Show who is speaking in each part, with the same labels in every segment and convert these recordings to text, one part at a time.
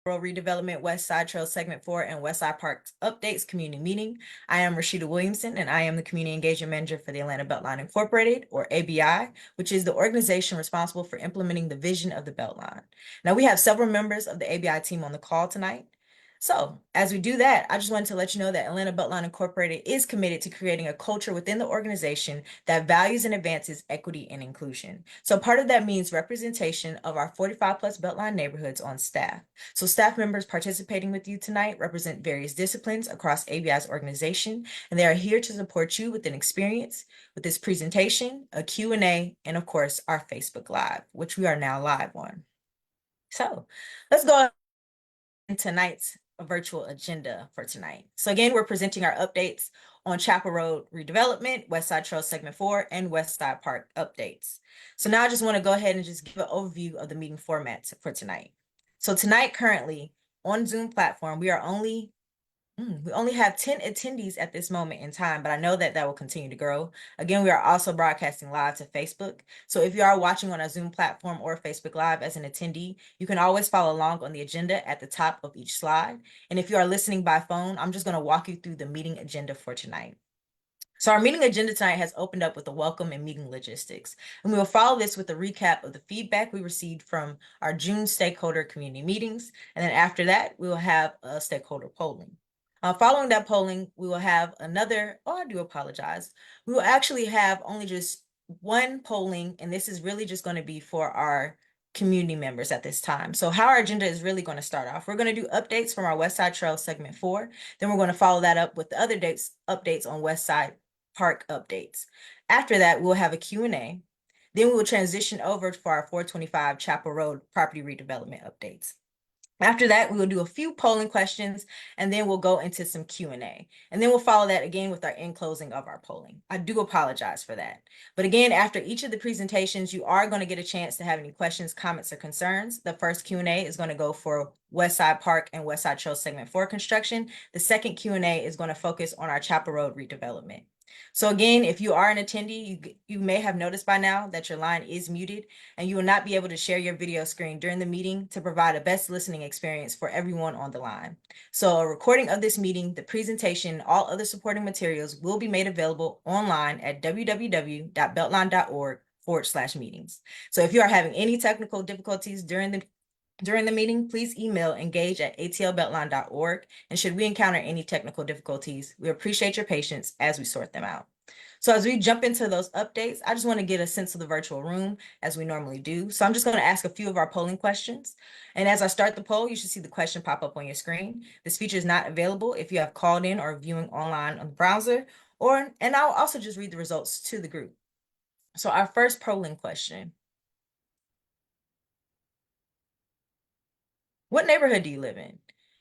Speaker 1: Road Redevelopment, Westside Trail Segment 4, and Westside Park Updates Community Meeting. I am Rashida Williamson, and I am the Community Engagement Manager for the Atlanta Beltline Incorporated, or ABI, which is the organization responsible for implementing the vision of the Beltline. Now, we have several members of the ABI team on the call tonight. So, as we do that, I just wanted to let you know that Atlanta Beltline Incorporated is committed to creating a culture within the organization that values and advances equity and inclusion. So, part of that means representation of our 45 plus Beltline neighborhoods on staff. So staff members participating with you tonight represent various disciplines across ABI's organization, and they are here to support you with an experience with this presentation, a Q&A, and of course, our Facebook Live, which we are now live on. So let's go into tonight's virtual agenda for tonight. So again, we're presenting our updates on Chappell Road redevelopment, Westside Trail Segment 4, and Westside Park updates. So now I just want to go ahead and just give an overview of the meeting formats for tonight. So tonight, currently on Zoom platform, we only have 10 attendees at this moment in time, but I know that will continue to grow. Again, we are also broadcasting live to Facebook. So if you are watching on a Zoom platform or Facebook Live as an attendee, you can always follow along on the agenda at the top of each slide. And if you are listening by phone, I'm just going to walk you through the meeting agenda for tonight. So our meeting agenda tonight has opened up with the welcome and meeting logistics. And we will follow this with a recap of the feedback we received from our June stakeholder community meetings. And then after that, we will have a stakeholder polling. Following that polling, we will have I do apologize. We will actually have only just one polling, and this is really just going to be for our community members at this time. So how our agenda is really going to start off, we're going to do updates from our Westside Trail Segment 4. Then we're going to follow that up with the other updates on Westside Park updates. After that, we'll have a Q&A. Then we will transition over for our 425 Chappell Road property redevelopment updates. After that, we will do a few polling questions, and then we'll go into some Q&A. And then we'll follow that again with our end closing of our polling. I do apologize for that. But again, after each of the presentations, you are going to get a chance to have any questions, comments, or concerns. The first Q&A is going to go for Westside Park and Westside Trail Segment 4 construction. The second Q&A is going to focus on our Chappell Road redevelopment. So again, if you are an attendee, you may have noticed by now that your line is muted, and you will not be able to share your video screen during the meeting to provide a best listening experience for everyone on the line. So a recording of this meeting, the presentation, all other supporting materials will be made available online at www.beltline.org/meetings. So if you are having any technical difficulties during the meeting, please email engage@atlbeltline.org. And should we encounter any technical difficulties, we appreciate your patience as we sort them out. So as we jump into those updates, I just want to get a sense of the virtual room as we normally do. So I'm just going to ask a few of our polling questions. And as I start the poll, you should see the question pop up on your screen. This feature is not available if you have called in or viewing online on the browser, and I'll also just read the results to the group. So our first polling question: what neighborhood do you live in?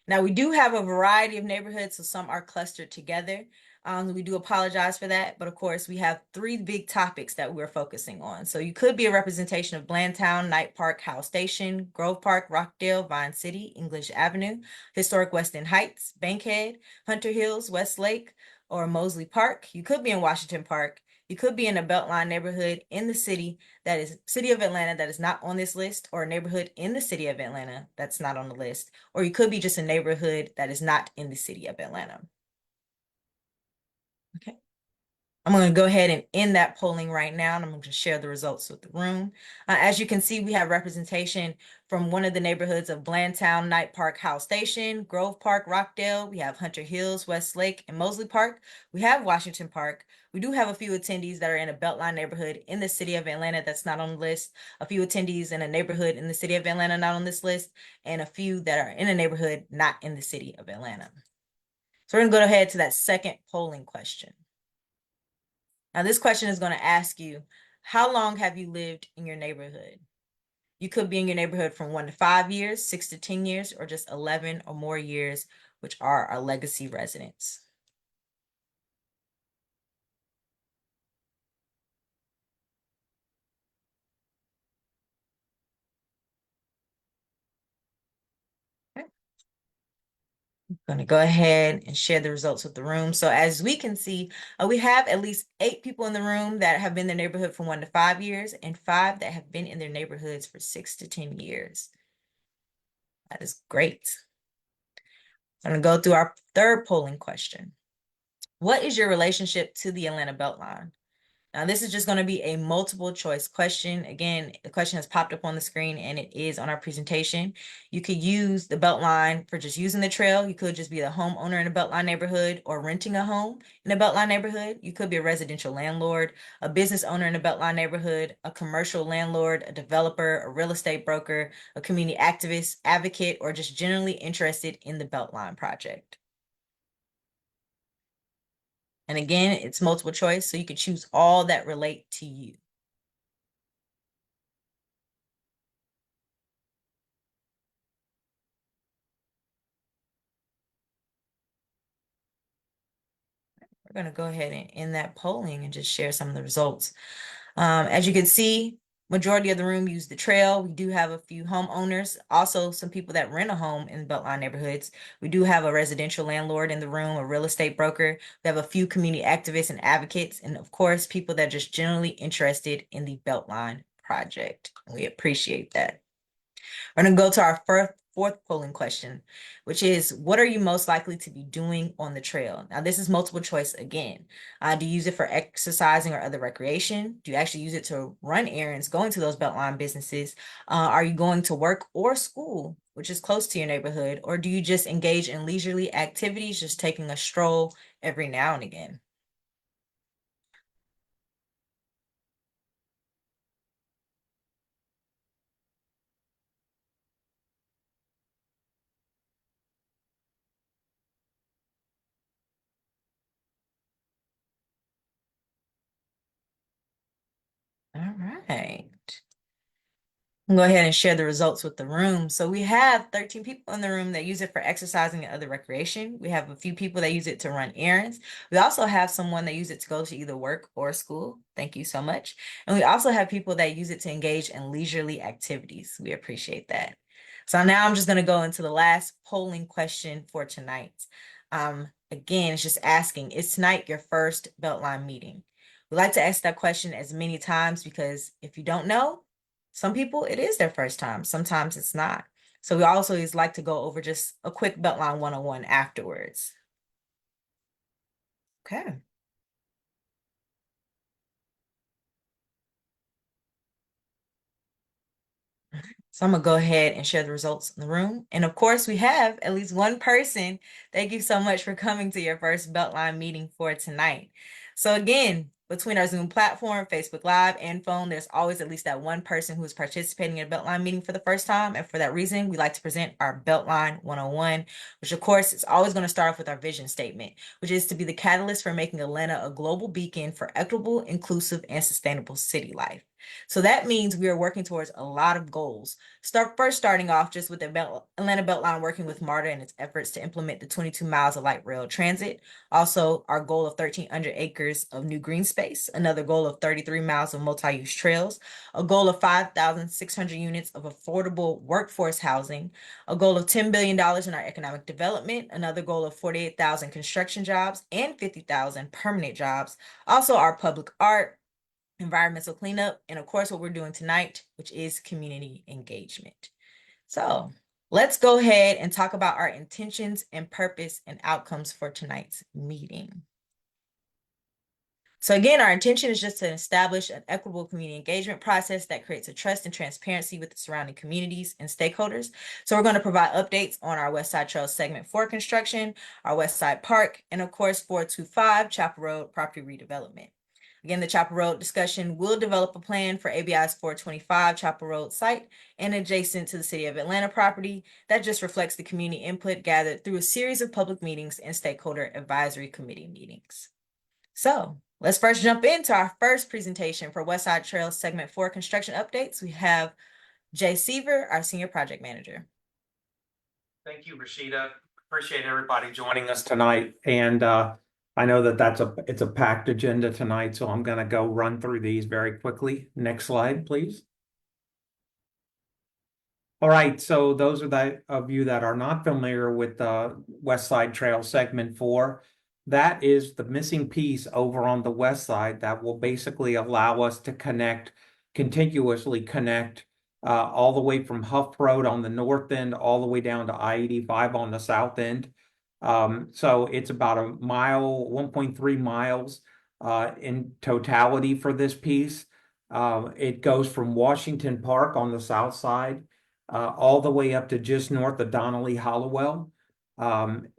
Speaker 1: Now, we do have a variety of neighborhoods, so some are clustered together. We do apologize for that, but of course, we have three big topics that we're focusing on. So you could be a representation of Blandtown, Knight Park, Howell Station, Grove Park, Rockdale, Vine City, English Avenue, Historic West End Heights, Bankhead, Hunter Hills, Westlake, or Mosley Park. You could be in Washington Park. You could be in a Beltline neighborhood in the city of Atlanta that is not on this list, or a neighborhood in the city of Atlanta that's not on the list, or you could be just a neighborhood that is not in the city of Atlanta. Okay. I'm going to go ahead and end that polling right now, and I'm going to share the results with the room. As you can see, we have representation from one of the neighborhoods of Blandtown, Knight Park, Howell Station, Grove Park, Rockdale. We have Hunter Hills, Westlake, and Mosley Park. We have Washington Park. We do have a few attendees that are in a Beltline neighborhood in the city of Atlanta that's not on the list, a few attendees in a neighborhood in the city of Atlanta not on this list, and a few that are in a neighborhood not in the city of Atlanta. So we're going to go ahead to that second polling question. Now, this question is going to ask you, how long have you lived in your neighborhood? You could be in your neighborhood from 1 to 5 years, 6 to 10 years, or just 11 or more years, which are our legacy residents. I'm going to go ahead and share the results with the room. So as we can see, we have at least 8 people in the room that have been in their neighborhood from 1 to 5 years, and 5 that have been in their neighborhoods for 6 to 10 years. That is great. I'm going to go through our third polling question. What is your relationship to the Atlanta Beltline? Now, this is just going to be a multiple choice question. Again, the question has popped up on the screen and it is on our presentation. You could use the Beltline for just using the trail. You could just be the homeowner in a Beltline neighborhood or renting a home in a Beltline neighborhood. You could be a residential landlord, a business owner in a Beltline neighborhood, a commercial landlord, a developer, a real estate broker, a community activist, advocate, or just generally interested in the Beltline project. And again, it's multiple choice, so you can choose all that relate to you. We're going to go ahead and end that polling and just share some of the results. As you can see, majority of the room use the trail. We do have a few homeowners, also some people that rent a home in Beltline neighborhoods. We do have a residential landlord in the room, a real estate broker. We have a few community activists and advocates, and of course, people that are just generally interested in the Beltline project. We appreciate that. We're going to go to our fourth polling question, which is, what are you most likely to be doing on the trail? Now, this is multiple choice again. Do you use it for exercising or other recreation? Do you actually use it to run errands, going to those Beltline businesses? Are you going to work or school, which is close to your neighborhood? Or do you just engage in leisurely activities, just taking a stroll every now and again? All right. I'll go ahead and share the results with the room. So we have 13 people in the room that use it for exercising and other recreation. We have a few people that use it to run errands. We also have someone that use it to go to either work or school. Thank you so much. And we also have people that use it to engage in leisurely activities. We appreciate that. So now I'm just going to go into the last polling question for tonight. Again, it's just asking, is tonight your first Beltline meeting? We like to ask that question as many times because if you don't know, some people, it is their first time. Sometimes it's not. So we also always like to go over just a quick Beltline 101 afterwards. Okay. So I'm gonna go ahead and share the results in the room. And of course, we have at least one person. Thank you so much for coming to your first Beltline meeting for tonight. So again, between our Zoom platform, Facebook Live, and phone, there's always at least that one person who is participating in a Beltline meeting for the first time. And for that reason, we like to present our Beltline 101, which of course is always going to start off with our vision statement, which is to be the catalyst for making Atlanta a global beacon for equitable, inclusive, and sustainable city life. So that means we are working towards a lot of goals. Starting off just with the Atlanta Beltline working with MARTA and its efforts to implement the 22 miles of light rail transit. Also, our goal of 1,300 acres of new green space, another goal of 33 miles of multi-use trails, a goal of 5,600 units of affordable workforce housing, a goal of $10 billion in our economic development, another goal of 48,000 construction jobs and 50,000 permanent jobs. Also, our public art, environmental cleanup, and of course, what we're doing tonight, which is community engagement. So let's go ahead and talk about our intentions and purpose and outcomes for tonight's meeting. So again, our intention is just to establish an equitable community engagement process that creates a trust and transparency with the surrounding communities and stakeholders. So we're going to provide updates on our Westside Trail Segment 4 construction, our Westside Park, and of course, 425 Chappell Road property redevelopment. Again, the Chappell Road discussion will develop a plan for ABI's 425 Chappell Road site and adjacent to the City of Atlanta property that just reflects the community input gathered through a series of public meetings and stakeholder advisory committee meetings. So let's first jump into our first presentation for Westside Trail Segment 4 construction updates. We have Jay Seaver, our Senior Project Manager.
Speaker 2: Thank you, Rashida. Appreciate everybody joining us tonight. And I know that it's a packed agenda tonight, so I'm going to go run through these very quickly. Next slide, please. All right, so those of you that are not familiar with the Westside Trail Segment 4, that is the missing piece over on the west side that will basically allow us to contiguously connect all the way from Huff Road on the north end, all the way down to I-85 on the south end. So it's about a mile, 1.3 miles in totality for this piece. It goes from Washington Park on the south side all the way up to just north of Donnelly Hollowell.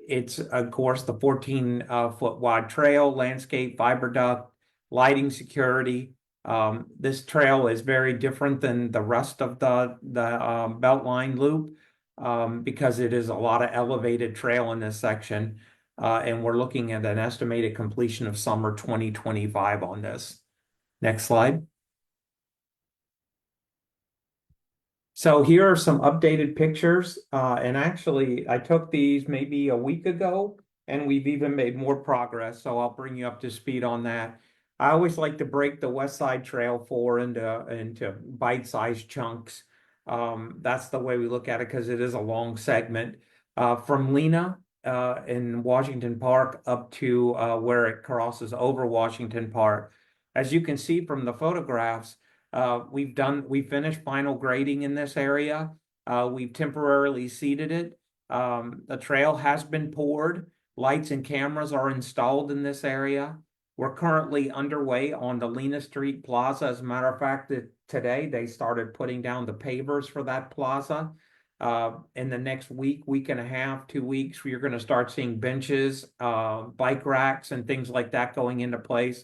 Speaker 2: It's, of course, the 14-foot wide trail, landscape, fiber duct, lighting, security. This trail is very different than the rest of the Beltline loop because it is a lot of elevated trail in this section. And we're looking at an estimated completion of summer 2025 on this. Next slide. So here are some updated pictures. And actually, I took these maybe a week ago, and we've even made more progress. So I'll bring you up to speed on that. I always like to break the Westside Trail into bite-sized chunks. That's the way we look at it because it is a long segment. From Lena in Washington Park up to where it crosses over Washington Park. As you can see from the photographs, we finished final grading in this area. We've temporarily seeded it. The trail has been poured. Lights and cameras are installed in this area. We're currently underway on the Lena Street Plaza. As a matter of fact, today they started putting down the pavers for that plaza. In the next week and a half, 2 weeks, you're going to start seeing benches, bike racks, and things like that going into place.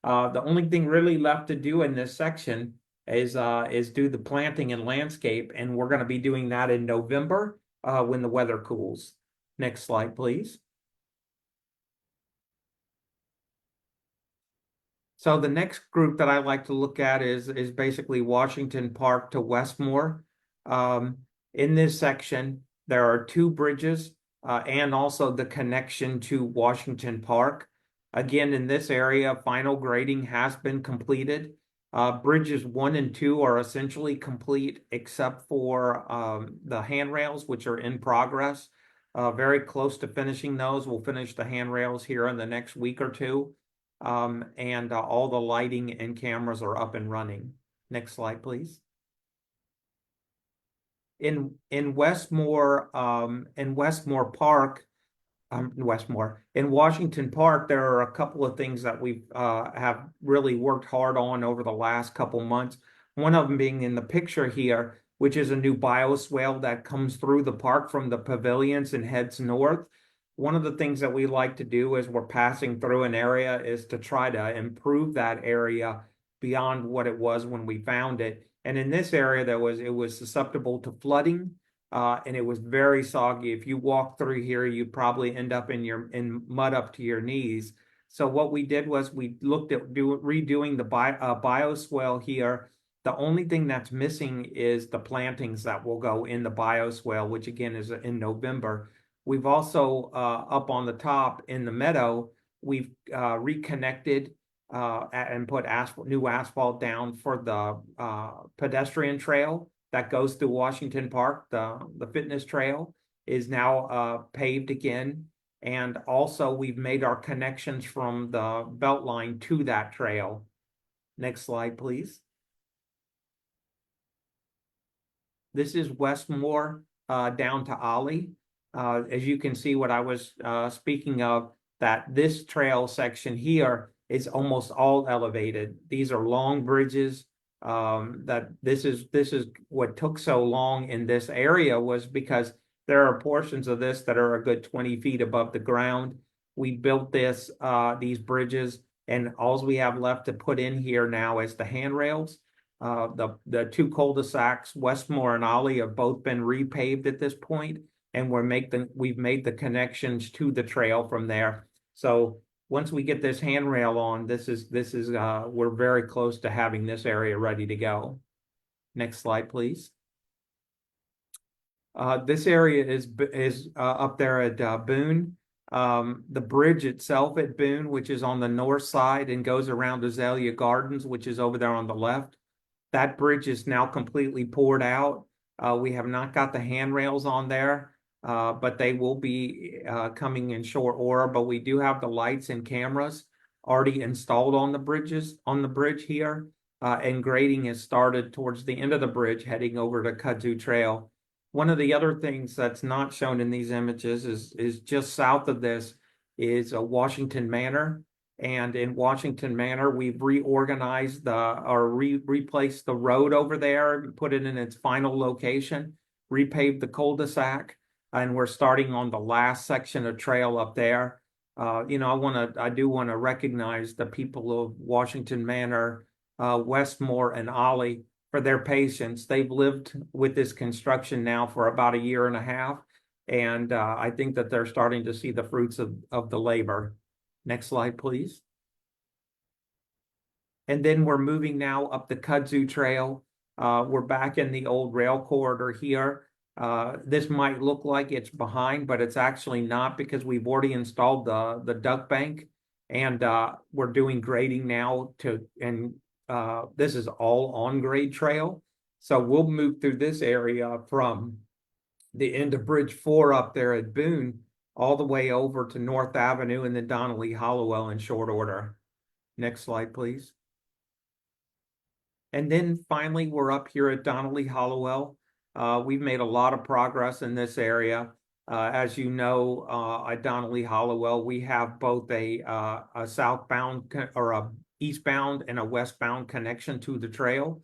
Speaker 2: The only thing really left to do in this section is do the planting and landscape, and we're going to be doing that in November when the weather cools. Next slide, please. So the next group that I like to look at is basically Washington Park to Westmore. In this section, there are two bridges and also the connection to Washington Park. Again, in this area, final grading has been completed. Bridges 1 and 2 are essentially complete except for the handrails, which are in progress. Very close to finishing those. We'll finish the handrails here in the next week or two. And all the lighting and cameras are up and running. Next slide, please. In Westmore Park, in Washington Park, there are a couple of things that we have really worked hard on over the last couple months. One of them being in the picture here, which is a new bioswale that comes through the park from the pavilions and heads north. One of the things that we like to do as we're passing through an area is to try to improve that area beyond what it was when we found it. And in this area, it was susceptible to flooding, and it was very soggy. If you walk through here, you'd probably end up in mud up to your knees. So what we did was we looked at redoing the bioswale here. The only thing that's missing is the plantings that will go in the bioswale, which again is in November. We've also up on the top in the meadow, we've reconnected and put new asphalt down for the pedestrian trail that goes through Washington Park. The fitness trail is now paved again. And also we've made our connections from the Beltline to that trail. Next slide, please. This is Westmore down to Ollie. As you can see what I was speaking of, that this trail section here is almost all elevated. These are long bridges. That this is what took so long in this area was because there are portions of this that are a good 20 feet above the ground. We built these bridges, and all we have left to put in here now is the handrails. The two cul-de-sacs, Westmore and Ollie, have both been repaved at this point, and we've made the connections to the trail from there. So once we get this handrail on, we're very close to having this area ready to go. Next slide, please. This area is up there at Boone. The bridge itself at Boone, which is on the north side and goes around Azalea Gardens, which is over there on the left. That bridge is now completely poured out. We have not got the handrails on there, but they will be coming in short order. But we do have the lights and cameras already installed on the bridge here. and grading has started towards the end of the bridge heading over to Kudzu Trail. One of the other things that's not shown in these images is just south of this is Washington Manor. And in Washington Manor, we've reorganized replaced the road over there, put it in its final location, repaved the cul-de-sac, and we're starting on the last section of trail up there. I do want to recognize the people of Washington Manor, Westmore, and Ollie for their patience. They've lived with this construction now for about a year and a half, and I think that they're starting to see the fruits of the labor. Next slide, please. And then we're moving now up the Kudzu Trail. We're back in the old rail corridor here. This might look like it's behind, but it's actually not, because we've already installed the duck bank, and we're doing grading now this is all on grade trail. So we'll move through this area from the end of Bridge 4 up there at Boone all the way over to North Avenue and then Donnelly Hollowell in short order. Next slide, please. And then finally, we're up here at Donnelly Hollowell. We've made a lot of progress in this area. As you know, at Donnelly Hollowell, we have both a southbound or a eastbound and a westbound connection to the trail.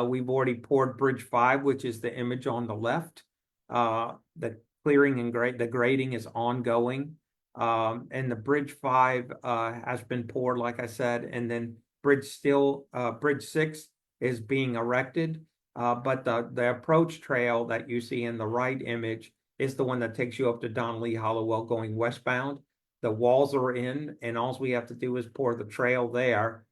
Speaker 2: We've already poured Bridge 5, which is the image on the left. The clearing and the grading is ongoing. And the Bridge 5 has been poured, like I said, and then Bridge 6 is being erected. But the approach trail that you see in the right image is the one that takes you up to Donnelly Hollowell going westbound. The walls are in, and all we have to do is pour the trail there.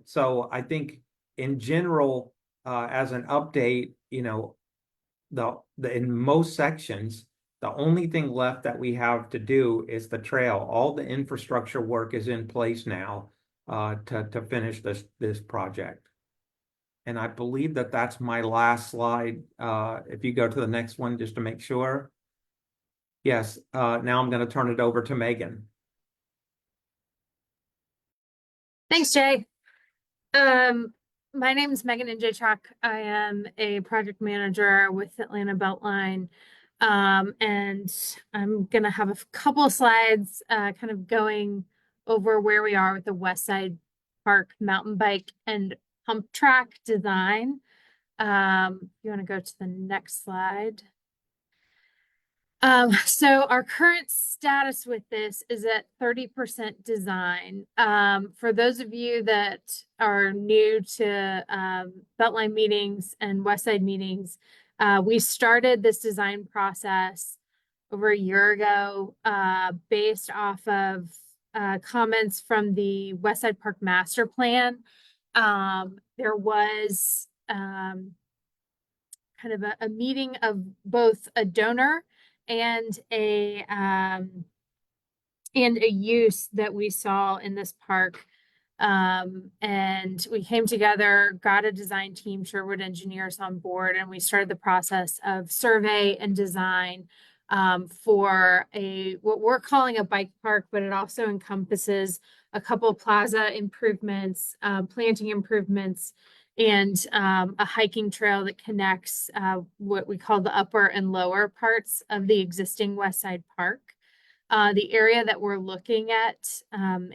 Speaker 2: So I think in general, as an update, in most sections, the only thing left that we have to do is the trail. All the infrastructure work is in place now to finish this project. And I believe that that's my last slide. If you go to the next one, just to make sure. Yes, now I'm going to turn it over to Megan.
Speaker 3: Thanks, Jay. My name is Megan Injaychuk. I am a project manager with Atlanta Beltline. And I'm going to have a couple of slides kind of going over where we are with the Westside Park mountain bike and pump track design. If you want to go to the next slide. So our current status with this is at 30% design. For those of you that are new to Beltline meetings and Westside meetings, we started this design process over a year ago based off of comments from the Westside Park Master Plan. There was kind of a meeting of both a donor and a use that we saw in this park. And we came together, got a design team, Sherwood engineers on board, and we started the process of survey and design for what we're calling a bike park, but it also encompasses a couple of plaza improvements, planting improvements, and a hiking trail that connects what we call the upper and lower parts of the existing Westside Park. The area that we're looking at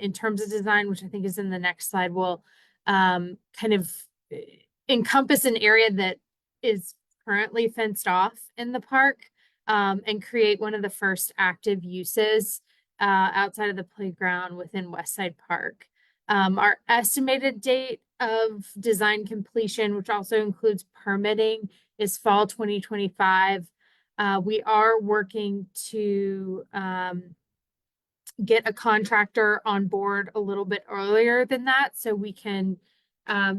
Speaker 3: in terms of design, which I think is in the next slide, will kind of encompass an area that is currently fenced off in the park and create one of the first active uses outside of the playground within Westside Park. Our estimated date of design completion, which also includes permitting, is fall 2025. We are working to get a contractor on board a little bit earlier than that, so we can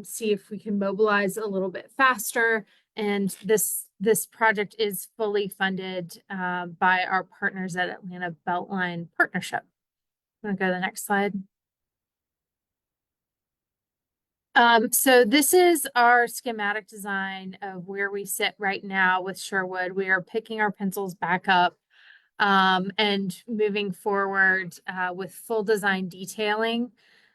Speaker 3: see if we can mobilize a little bit faster. And this project is fully funded by our partners at Atlanta Beltline Partnership. I'm going to go to the next slide. So this is our schematic design of where we sit right now with Sherwood. We are picking our pencils back up and moving forward with full design detailing.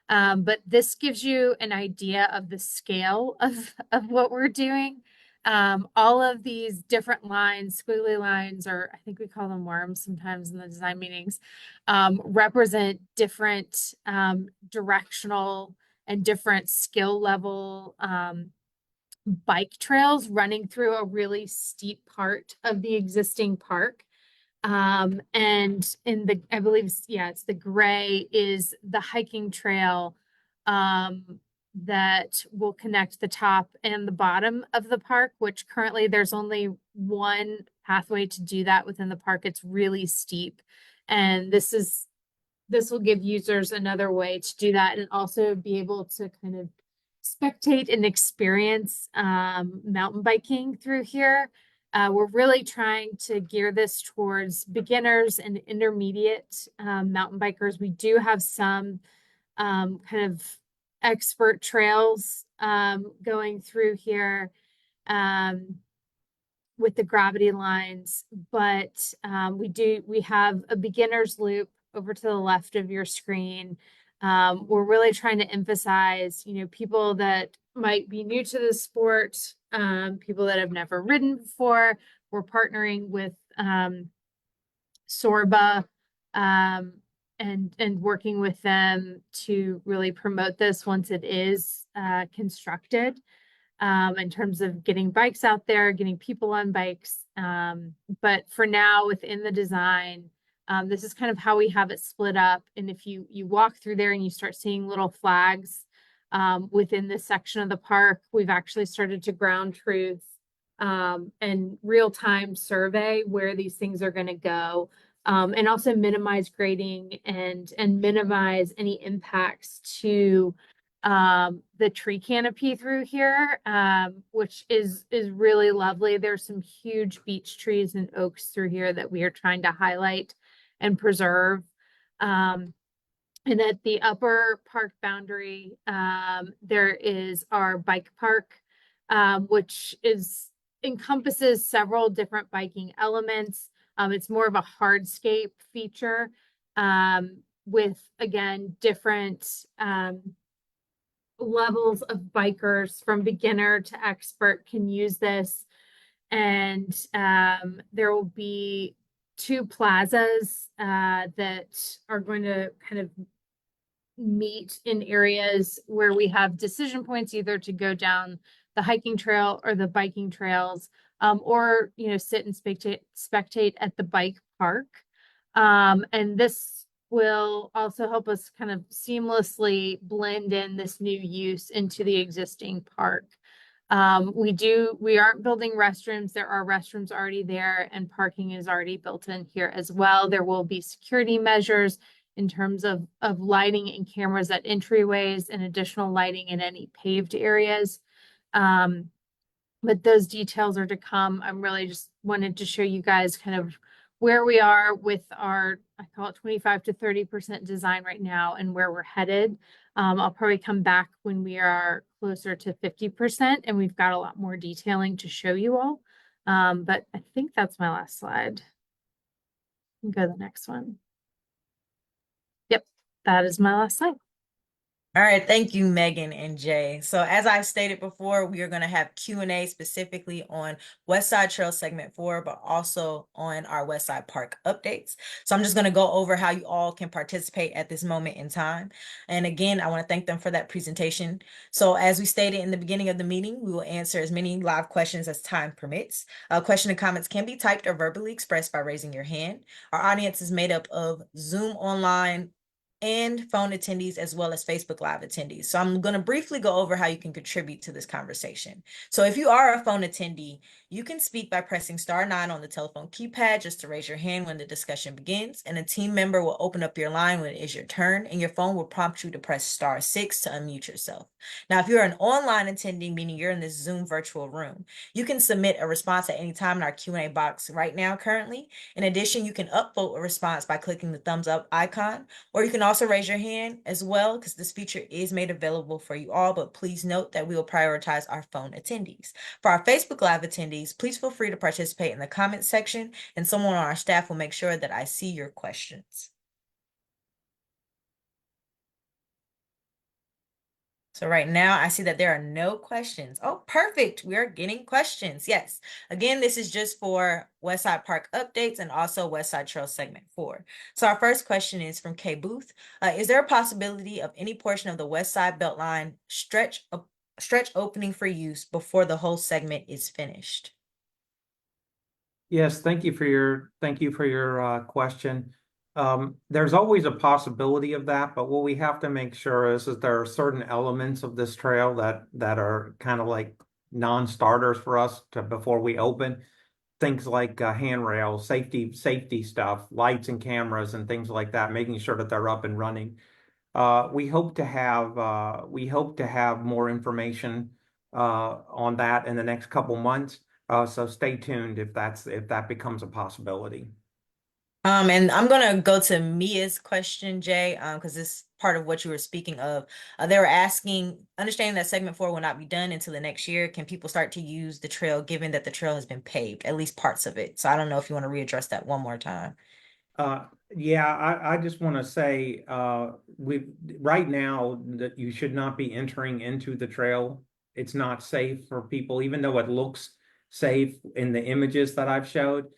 Speaker 3: But this gives you an idea of the scale of what we're doing. All of these different lines, squiggly lines, or I think we call them worms sometimes in the design meetings, represent different directional and different skill level bike trails running through a really steep part of the existing park. And in the, I believe, it's the gray is the hiking trail that will connect the top and the bottom of the park, which currently there's only one pathway to do that within the park. It's really steep. And this will give users another way to do that and also be able to kind of spectate and experience mountain biking through here. We're really trying to gear this towards beginners and intermediate mountain bikers. We do have some kind of expert trails going through here with the gravity lines, but we have a beginner's loop over to the left of your screen. We're really trying to emphasize, people that might be new to the sport, people that have never ridden before. We're partnering with Sorba and working with them to really promote this once it is constructed, in terms of getting bikes out there, getting people on bikes. But for now, within the design, this is kind of how we have it split up. And if you walk through there and you start seeing little flags within this section of the park, we've actually started to ground truth and real-time survey where these things are going to go, and also minimize grading and minimize any impacts to the tree canopy through here, which is really lovely. There's some huge beech trees and oaks through here that we are trying to highlight and preserve. And at the upper park boundary, there is our bike park, which encompasses several different biking elements. It's more of a hardscape feature, with, again, different levels of bikers from beginner to expert can use this. And there will be 2 plazas that are going to kind of meet in areas where we have decision points, either to go down the hiking trail or the biking trails, or sit and spectate at the bike park. And this will also help us kind of seamlessly blend in this new use into the existing park. We aren't building restrooms. There are restrooms already there, and parking is already built in here as well. There will be security measures in terms of lighting and cameras at entryways and additional lighting in any paved areas. But those details are to come. I'm really just wanted to show you guys kind of where we are with our, I call it 25 to 30% design right now, and where we're headed. I'll probably come back when we are closer to 50% and we've got a lot more detailing to show you all. But I think that's my last slide. You can go to the next one. Yep, that is my last slide.
Speaker 1: All right, thank you, Megan and Jay. So as I've stated before, we are going to have Q&A specifically on Westside Trail Segment 4, but also on our Westside Park updates. So I'm just going to go over how you all can participate at this moment in time. And again, I want to thank them for that presentation. So as we stated in the beginning of the meeting, we will answer as many live questions as time permits. Question and comments can be typed or verbally expressed by raising your hand. Our audience is made up of Zoom online and phone attendees, as well as Facebook Live attendees. So I'm going to briefly go over how you can contribute to this conversation. So if you are a phone attendee, you can speak by pressing *9 on the telephone keypad just to raise your hand when the discussion begins, and a team member will open up your line when it is your turn, and your phone will prompt you to press *6 to unmute yourself. Now, if you're an online attendee, meaning you're in this Zoom virtual room, you can submit a response at any time in our Q&A box right now currently. In addition, you can upvote a response by clicking the thumbs up icon, or you can also raise your hand as well, because this feature is made available for you all, but please note that we will prioritize our phone attendees. For our Facebook Live attendees, please feel free to participate in the comments section, and someone on our staff will make sure that I see your questions. So right now I see that there are no questions. Oh, perfect. We are getting questions. Yes. Again, this is just for Westside Park updates and also Westside Trail segment 4. So our first question is from Kay Booth. Is there a possibility of any portion of the Westside Beltline stretch opening for use before the whole segment is finished?
Speaker 2: Yes, thank you for your question. There's always a possibility of that, but what we have to make sure is that there are certain elements of this trail that are kind of like non-starters for us to before we open. Things like handrails, safety stuff, lights and cameras and things like that, making sure that they're up and running. We hope to have more information on that in the next couple months. So stay tuned if that becomes a possibility.
Speaker 1: And I'm gonna go to Mia's question, Jay, because this is part of what you were speaking of. They were asking, understanding that segment 4 will not be done until the next year, can people start to use the trail given that the trail has been paved, at least parts of it? So I don't know if you want to readdress that one more time.
Speaker 2: Yeah, I just want to say we right now that you should not be entering into the trail. It's not safe for people, even though it looks safe in the images that I've showed.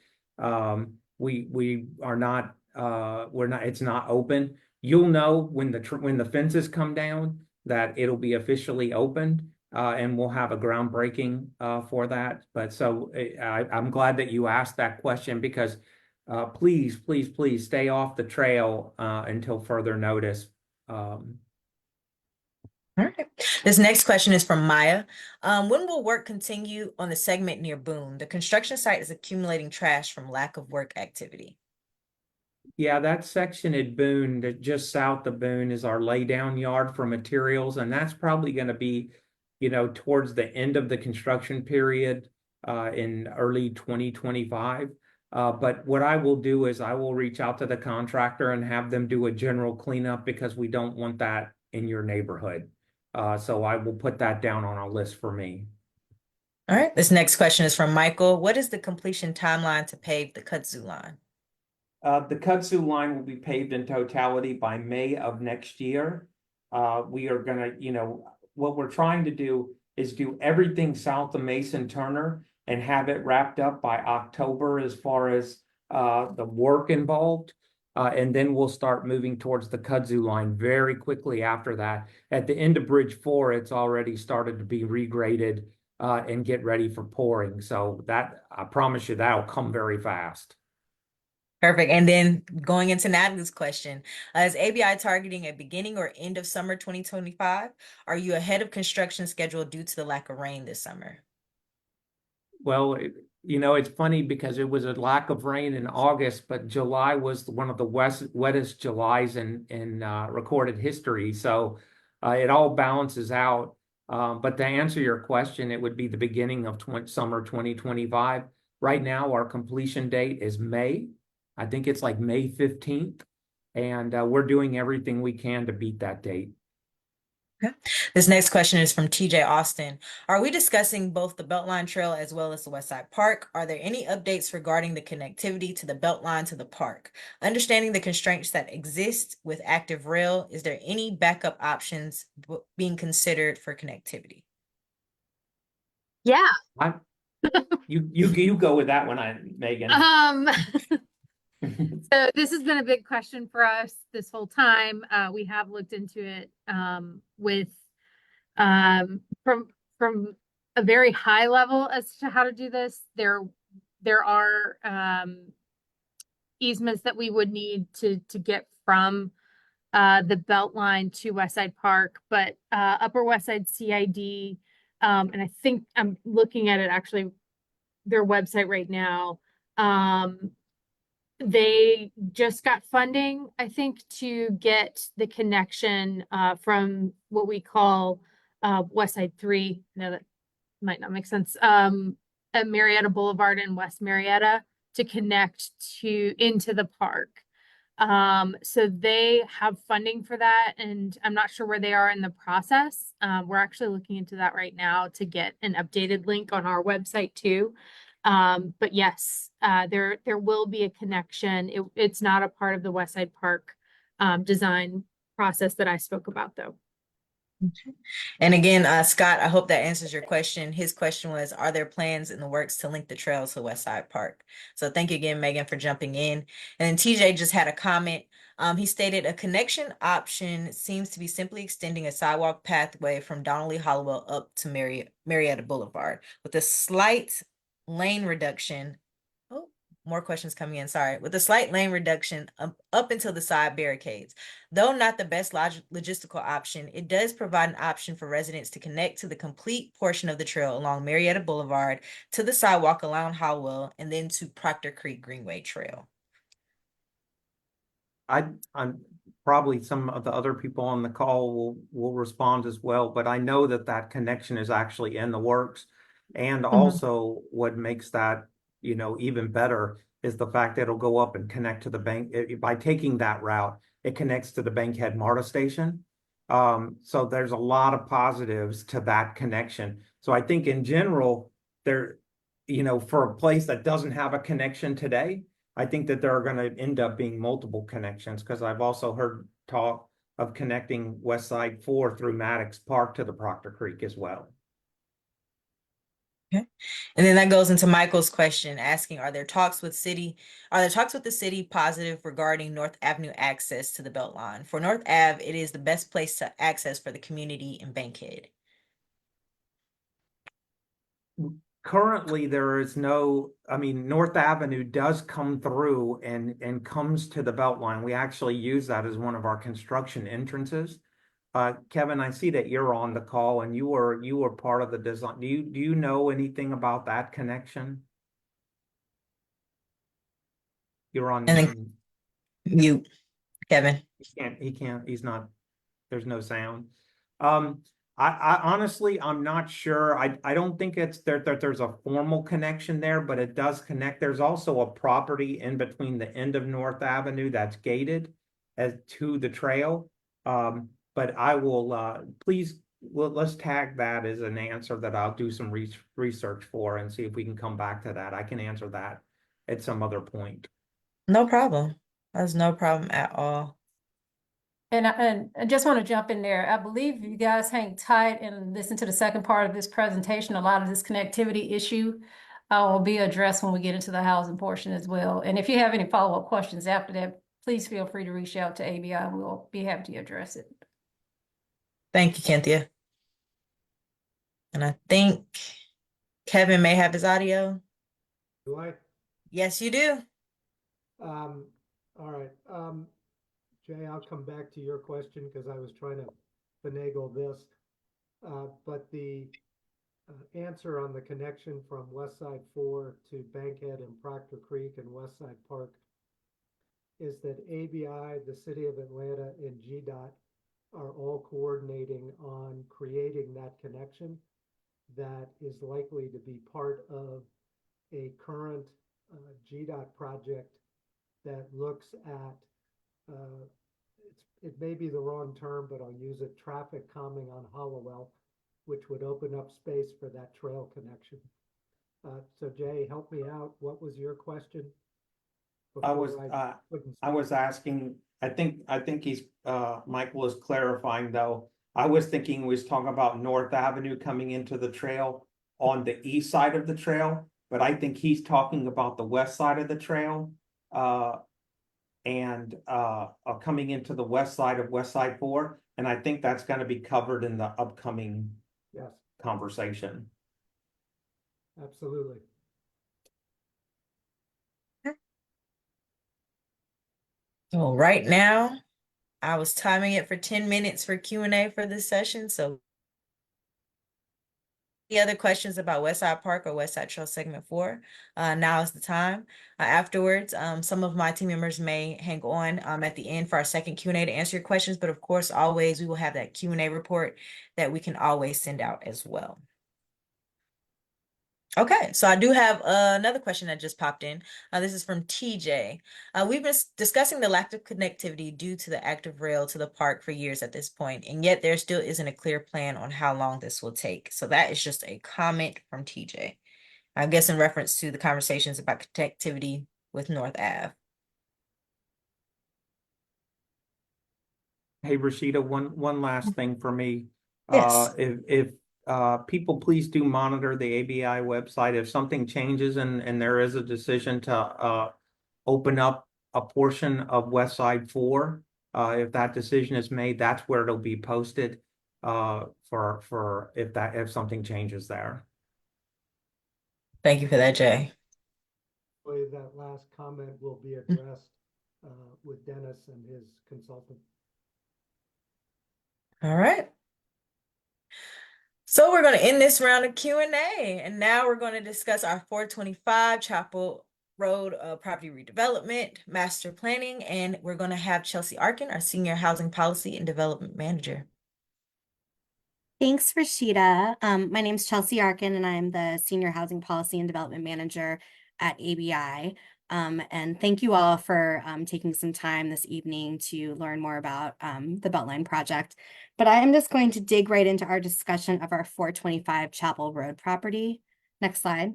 Speaker 2: We are not we're not it's not open. You'll know when the fences come down that it'll be officially opened, and we'll have a groundbreaking for that. But so I'm glad that you asked that question because please stay off the trail until further notice.
Speaker 1: All right. This next question is from Maya. When will work continue on the segment near Boone? The construction site is accumulating trash from lack of work activity.
Speaker 2: Yeah, that section at Boone, that just south of Boone, is our laydown yard for materials, and that's probably going to be, towards the end of the construction period in early 2025. But what I will do is I will reach out to the contractor and have them do a general cleanup because we don't want that in your neighborhood. So I will put that down on our list for me.
Speaker 1: All right. This next question is from Michael. What is the completion timeline to pave the kudzu line?
Speaker 2: The kudzu line will be paved in totality by May of next year. We are gonna, what we're trying to do is do everything south of Mason Turner and have it wrapped up by October as far as the work involved. And then we'll start moving towards the kudzu line very quickly after that. At the end of Bridge 4, it's already started to be regraded and get ready for pouring. So that, I promise you, that'll come very fast.
Speaker 1: Perfect. And then going into Natalie's question, is ABI targeting a beginning or end of summer 2025? Are you ahead of construction schedule due to the lack of rain this summer?
Speaker 2: Well, it's funny because it was a lack of rain in August, but July was one of the wettest Julys in recorded history. So it all balances out. But to answer your question, it would be the beginning of summer 2025. Right now, our completion date is May. I think it's like May 15th. And we're doing everything we can to beat that date.
Speaker 1: Okay. This next question is from TJ Austin. Are we discussing both the Beltline Trail as well as the Westside Park? Are there any updates regarding the connectivity to the Beltline to the park? Understanding the constraints that exist with active rail, is there any backup options being considered for connectivity?
Speaker 3: Yeah.
Speaker 2: You go with that one, Megan.
Speaker 3: So this has been a big question for us this whole time. We have looked into it with from a very high level as to how to do this. There are easements that we would need to get from the Beltline to Westside Park, but Upper Westside CID, and I think I'm looking at it actually, their website right now. They just got funding, I think, to get the connection from what we call Westside 3. No, that might not make sense. At Marietta Boulevard in West Marietta to connect into the park. So they have funding for that, and I'm not sure where they are in the process. We're actually looking into that right now to get an updated link on our website too. But yes, there will be a connection. It's not a part of the Westside Park design process that I spoke about though.
Speaker 1: And again, Scott, I hope that answers your question. His question was, are there plans in the works to link the trail to Westside Park? So thank you again, Megan, for jumping in. And then TJ just had a comment. He stated a connection option seems to be simply extending a sidewalk pathway from Donnelly Hollowell up to Marietta Boulevard with a slight lane reduction. Oh, more questions coming in. Sorry. With a slight lane reduction up until the side barricades. Though not the best logistical option, it does provide an option for residents to connect to the complete portion of the trail along Marietta Boulevard to the sidewalk along Howell and then to Proctor Creek Greenway Trail.
Speaker 2: I'm probably some of the other people on the call will respond as well, but I know that that connection is actually in the works. And also what makes that, even better is the fact that it'll go up and connect to the bank. By taking that route, it connects to the Bankhead MARTA station. So there's a lot of positives to that connection. So I think in general, for a place that doesn't have a connection today, I think that there are going to end up being multiple connections, because I've also heard talk of connecting Westside 4 through Maddox Park to the Proctor Creek as well.
Speaker 1: Okay. And then that goes into Michael's question asking, are there talks with the city positive regarding North Avenue access to the Beltline? For North Ave, it is the best place to access for the community in Bankhead.
Speaker 2: Currently, there is North Avenue does come through and comes to the Beltline. We actually use that as one of our construction entrances. Kevin, I see that you're on the call and you were part of the design. Do you know anything about that connection? You're on
Speaker 1: And then mute, Kevin.
Speaker 2: he's not, there's no sound. I honestly, I'm not sure. I don't think it's there's a formal connection there, but it does connect. There's also a property in between the end of North Avenue that's gated as to the trail. But I will, let's tag that as an answer that I'll do some research for and see if we can come back to that. I can answer that at some other point.
Speaker 1: No problem. That's no problem at all.
Speaker 4: And I just want to jump in there. I believe you guys hang tight and listen to the second part of this presentation. A lot of this connectivity issue will be addressed when we get into the housing portion as well. And if you have any follow-up questions after that, please feel free to reach out to ABI and we'll be happy to address it.
Speaker 1: Thank you, Cynthia. And I think Kevin may have his audio.
Speaker 5: Do I?
Speaker 1: Yes, you do.
Speaker 5: All right. Jay, I'll come back to your question because I was trying to finagle this. But the answer on the connection from Westside 4 to Bankhead and Proctor Creek and Westside Park is that ABI, the City of Atlanta, and GDOT are all coordinating on creating that connection that is likely to be part of a current GDOT project that looks at, it may be the wrong term, but I'll use it, traffic calming on Hollowell, which would open up space for that trail connection. So Jay, help me out. What was your question?
Speaker 2: I was asking, I think he's, Michael is clarifying though. I was thinking he was talking about North Avenue coming into the trail on the east side of the trail, but I think he's talking about the west side of the trail. And coming into the west side of Westside 4. And I think that's going to be covered in the upcoming conversation.
Speaker 5: Absolutely.
Speaker 1: So right now, I was timing it for 10 minutes for Q&A for this session. So any other questions about Westside Park or Westside Trail Segment 4, now is the time. Afterwards, some of my team members may hang on at the end for our second Q&A to answer your questions. But of course, always, we will have that Q&A report that we can always send out as well. Okay, so I do have another question that just popped in. This is from TJ. We've been discussing the lack of connectivity due to the active rail to the park for years at this point, and yet there still isn't a clear plan on how long this will take. So that is just a comment from TJ. I guess in reference to the conversations about connectivity with North Ave.
Speaker 2: Hey, Rashida, one last thing for me.
Speaker 1: Yes.
Speaker 2: If people please do monitor the ABI website. If something changes and there is a decision to open up a portion of Westside 4, if that decision is made, that's where it'll be posted for if something changes there.
Speaker 1: Thank you for that, Jay.
Speaker 5: Hopefully that last comment will be addressed with Dennis and his consultant.
Speaker 1: All right. So we're going to end this round of Q&A, and now we're going to discuss our 425 Chappell Road property redevelopment, master planning, and we're going to have Chelsea Arkin, our Senior Housing Policy and Development Manager.
Speaker 6: Thanks, Rashida. My name's Chelsea Arkin, and I'm the Senior Housing Policy and Development Manager at ABI. And thank you all for taking some time this evening to learn more about the Beltline project. But I am just going to dig right into our discussion of our 425 Chappell Road property. Next slide.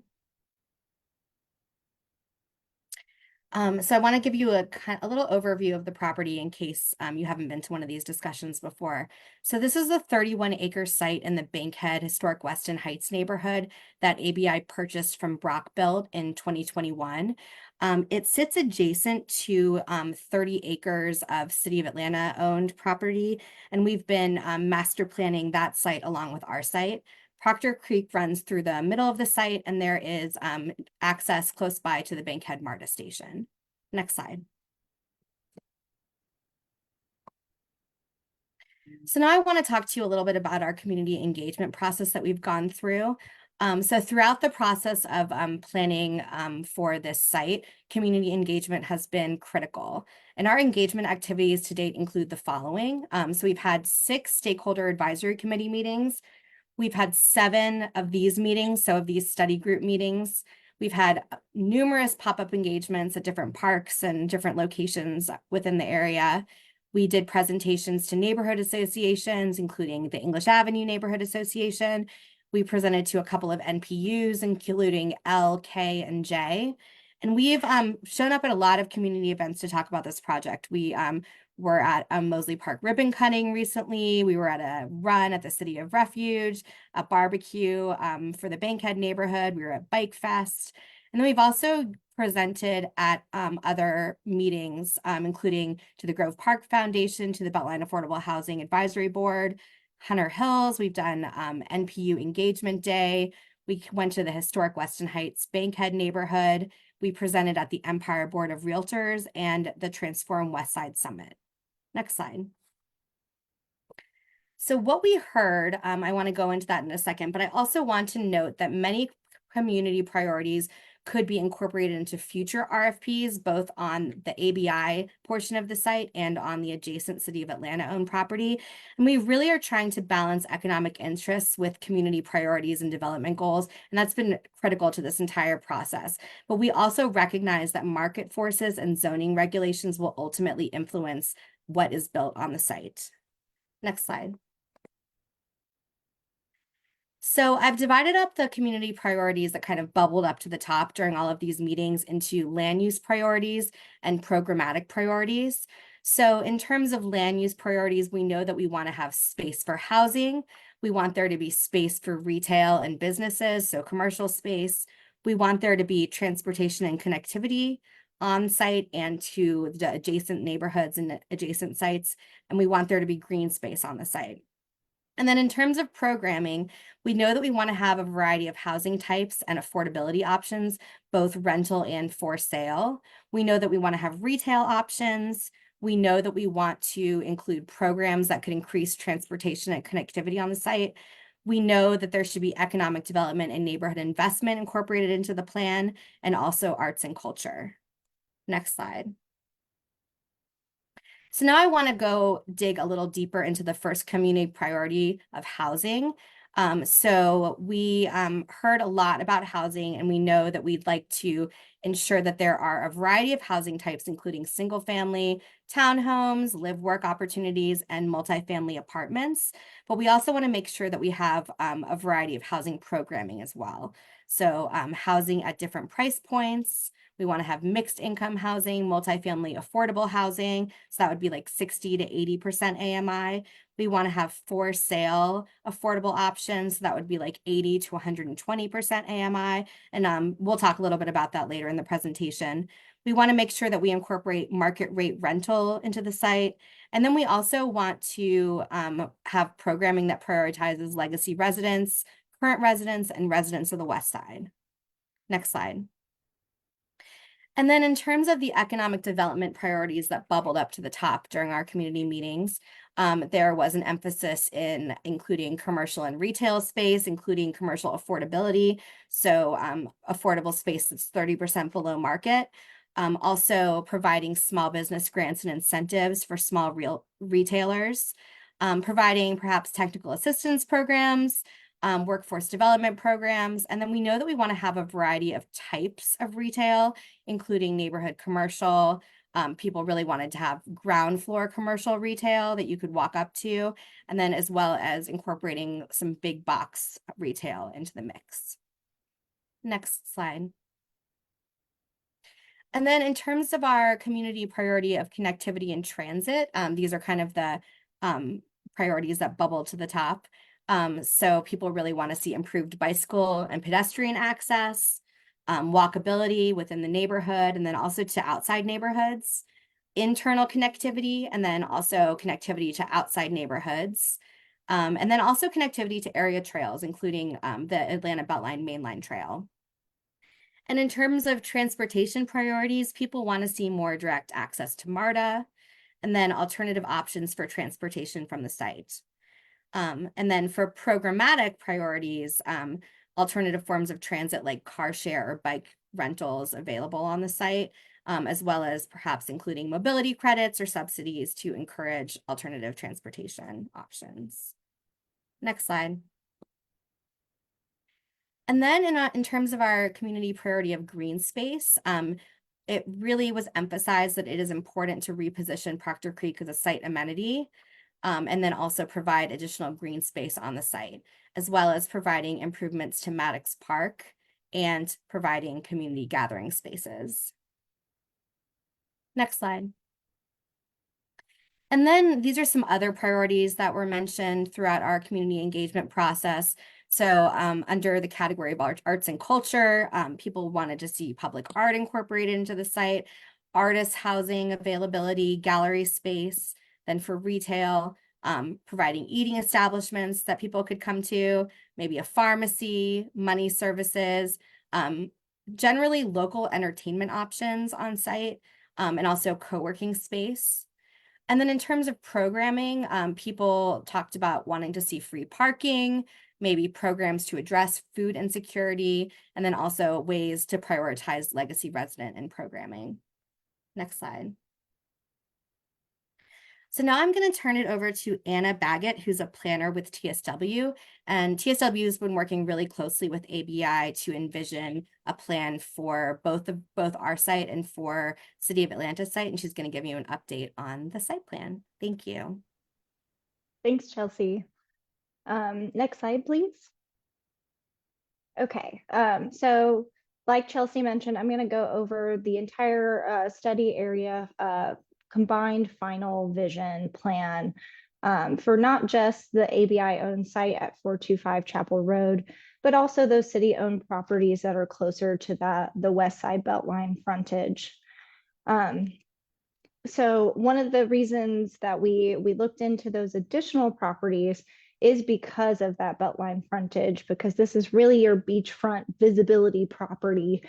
Speaker 6: So I want to give you a little overview of the property in case you haven't been to one of these discussions before. So this is a 31-acre site in the Bankhead Historic Weston Heights neighborhood that ABI purchased from Brockbuild in 2021. It sits adjacent to 30 acres of City of Atlanta owned property, and we've been master planning that site along with our site. Proctor Creek runs through the middle of the site, and there is access close by to the Bankhead MARTA station. Next slide. So now I want to talk to you a little bit about our community engagement process that we've gone through. So throughout the process of planning for this site, community engagement has been critical. And our engagement activities to date include the following. So we've had 6 stakeholder advisory committee meetings. We've had 7 of these meetings, so of these study group meetings. We've had numerous pop-up engagements at different parks and different locations within the area. We did presentations to neighborhood associations, including the English Avenue Neighborhood Association. We presented to a couple of NPUs, including L, K, and J. And we've shown up at a lot of community events to talk about this project. We were at a Mosley Park ribbon cutting recently. We were at a run at the City of Refuge, a barbecue for the Bankhead neighborhood. We were at Bike Fest. And then we've also presented at other meetings, including to the Grove Park Foundation, to the Beltline Affordable Housing Advisory Board, Hunter Hills. We've done NPU Engagement Day. We went to the historic Weston Heights Bankhead neighborhood. We presented at the Empire Board of Realtors and the Transform Westside Summit. Next slide. So what we heard, I want to go into that in a second, but I also want to note that many community priorities could be incorporated into future RFPs, both on the ABI portion of the site and on the adjacent City of Atlanta owned property. And we really are trying to balance economic interests with community priorities and development goals. And that's been critical to this entire process. But we also recognize that market forces and zoning regulations will ultimately influence what is built on the site. Next slide. So I've divided up the community priorities that kind of bubbled up to the top during all of these meetings into land use priorities and programmatic priorities. So in terms of land use priorities, we know that we want to have space for housing. We want there to be space for retail and businesses, so commercial space. We want there to be transportation and connectivity on site and to the adjacent neighborhoods and adjacent sites. And we want there to be green space on the site. And then in terms of programming, we know that we want to have a variety of housing types and affordability options, both rental and for sale. We know that we want to have retail options. We know that we want to include programs that could increase transportation and connectivity on the site. We know that there should be economic development and neighborhood investment incorporated into the plan, and also arts and culture. Next slide. So now I want to go dig a little deeper into the first community priority of housing. So we heard a lot about housing, and we know that we'd like to ensure that there are a variety of housing types, including single family, townhomes, live work opportunities, and multifamily apartments. But we also want to make sure that we have a variety of housing programming as well. So housing at different price points. We want to have mixed income housing, multifamily affordable housing. So that would be like 60 to 80% AMI. We want to have for sale affordable options. So that would be like 80 to 120% AMI. And we'll talk a little bit about that later in the presentation. We want to make sure that we incorporate market rate rental into the site. And then we also want to have programming that prioritizes legacy residents, current residents, and residents of the West Side. Next slide. And then in terms of the economic development priorities that bubbled up to the top during our community meetings, there was an emphasis in including commercial and retail space, including commercial affordability. So affordable space that's 30% below market. Also providing small business grants and incentives for small retailers, providing perhaps technical assistance programs, workforce development programs. And then we know that we want to have a variety of types of retail, including neighborhood commercial. People really wanted to have ground floor commercial retail that you could walk up to, and then as well as incorporating some big box retail into the mix. Next slide. And then in terms of our community priority of connectivity and transit, these are kind of the priorities that bubble to the top. So people really want to see improved bicycle and pedestrian access, walkability within the neighborhood, and then also to outside neighborhoods, internal connectivity, and then also connectivity to outside neighborhoods, and then also connectivity to area trails, including the Atlanta Beltline mainline trail. And in terms of transportation priorities, people want to see more direct access to MARTA, and then alternative options for transportation from the site. And then for programmatic priorities, alternative forms of transit like car share or bike rentals available on the site, as well as perhaps including mobility credits or subsidies to encourage alternative transportation options. Next slide. And then in terms of our community priority of green space, it really was emphasized that it is important to reposition Proctor Creek as a site amenity, and then also provide additional green space on the site, as well as providing improvements to Maddox Park and providing community gathering spaces. Next slide. And then these are some other priorities that were mentioned throughout our community engagement process. So under the category of arts and culture, people wanted to see public art incorporated into the site, artist housing availability, gallery space. Then for retail, providing eating establishments that people could come to, maybe a pharmacy, money services, generally local entertainment options on site, and also co-working space. And then in terms of programming, people talked about wanting to see free parking, maybe programs to address food insecurity, and then also ways to prioritize legacy resident and programming. Next slide. So now I'm going to turn it over to Anna Baggett, who's a planner with TSW. And TSW has been working really closely with ABI to envision a plan for both our site and for City of Atlanta site. And she's going to give you an update on the site plan. Thank you.
Speaker 7: Thanks, Chelsea. Next slide, please. Okay, so like Chelsea mentioned, I'm going to go over the entire study area combined final vision plan for not just the ABI owned site at 425 Chappell Road, but also those city owned properties that are closer to the Westside Beltline frontage. So one of the reasons that we looked into those additional properties is because of that Beltline frontage, because this is really your beachfront visibility property.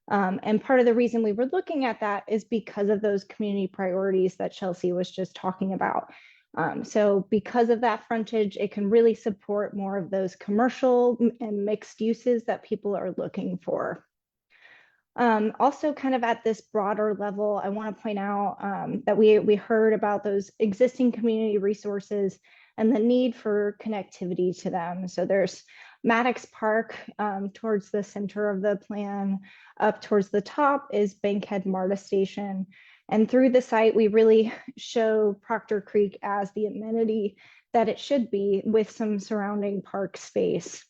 Speaker 7: And part of the reason we were looking at that is because of those community priorities that Chelsea was just talking about. So because of that frontage, it can really support more of those commercial and mixed uses that people are looking for. Also kind of at this broader level, I want to point out that we heard about those existing community resources and the need for connectivity to them. So there's Maddox Park towards the center of the plan. Up towards the top is Bankhead MARTA Station. And through the site, we really show Proctor Creek as the amenity that it should be with some surrounding park space.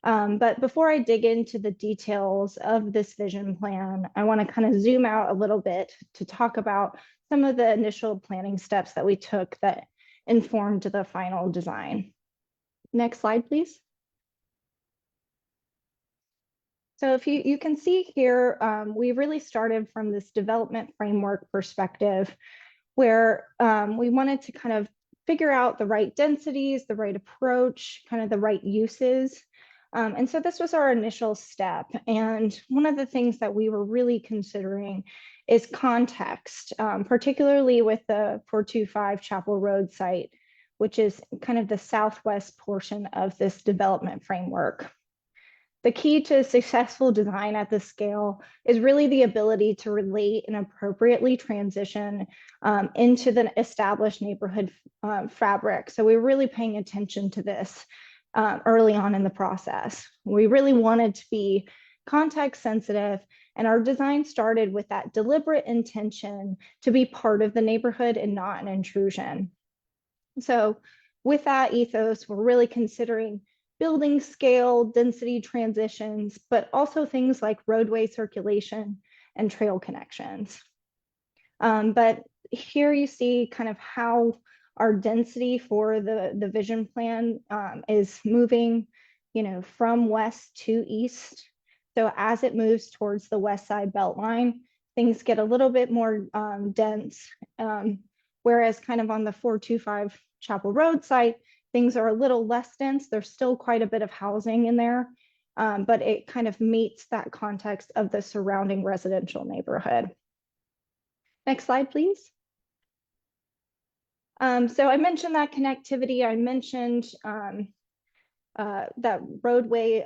Speaker 7: But before I dig into the details of this vision plan, I want to kind of zoom out a little bit to talk about some of the initial planning steps that we took that informed the final design. Next slide, please. So if you can see here, we really started from this development framework perspective where we wanted to kind of figure out the right densities, the right approach, kind of the right uses. And so this was our initial step. And one of the things that we were really considering is context, particularly with the 425 Chappell Road site, which is kind of the southwest portion of this development framework. The key to successful design at this scale is really the ability to relate and appropriately transition into the established neighborhood fabric. So we're really paying attention to this early on in the process. We really wanted to be context sensitive, and our design started with that deliberate intention to be part of the neighborhood and not an intrusion. So with that ethos, we're really considering building scale, density transitions, but also things like roadway circulation and trail connections. But here you see kind of how our density for the vision plan is moving, from west to east. So as it moves towards the Westside Beltline, things get a little bit more dense, whereas kind of on the 425 Chappell Road site, things are a little less dense. There's still quite a bit of housing in there, but it kind of meets that context of the surrounding residential neighborhood. Next slide, please. So I mentioned that connectivity. I mentioned that roadway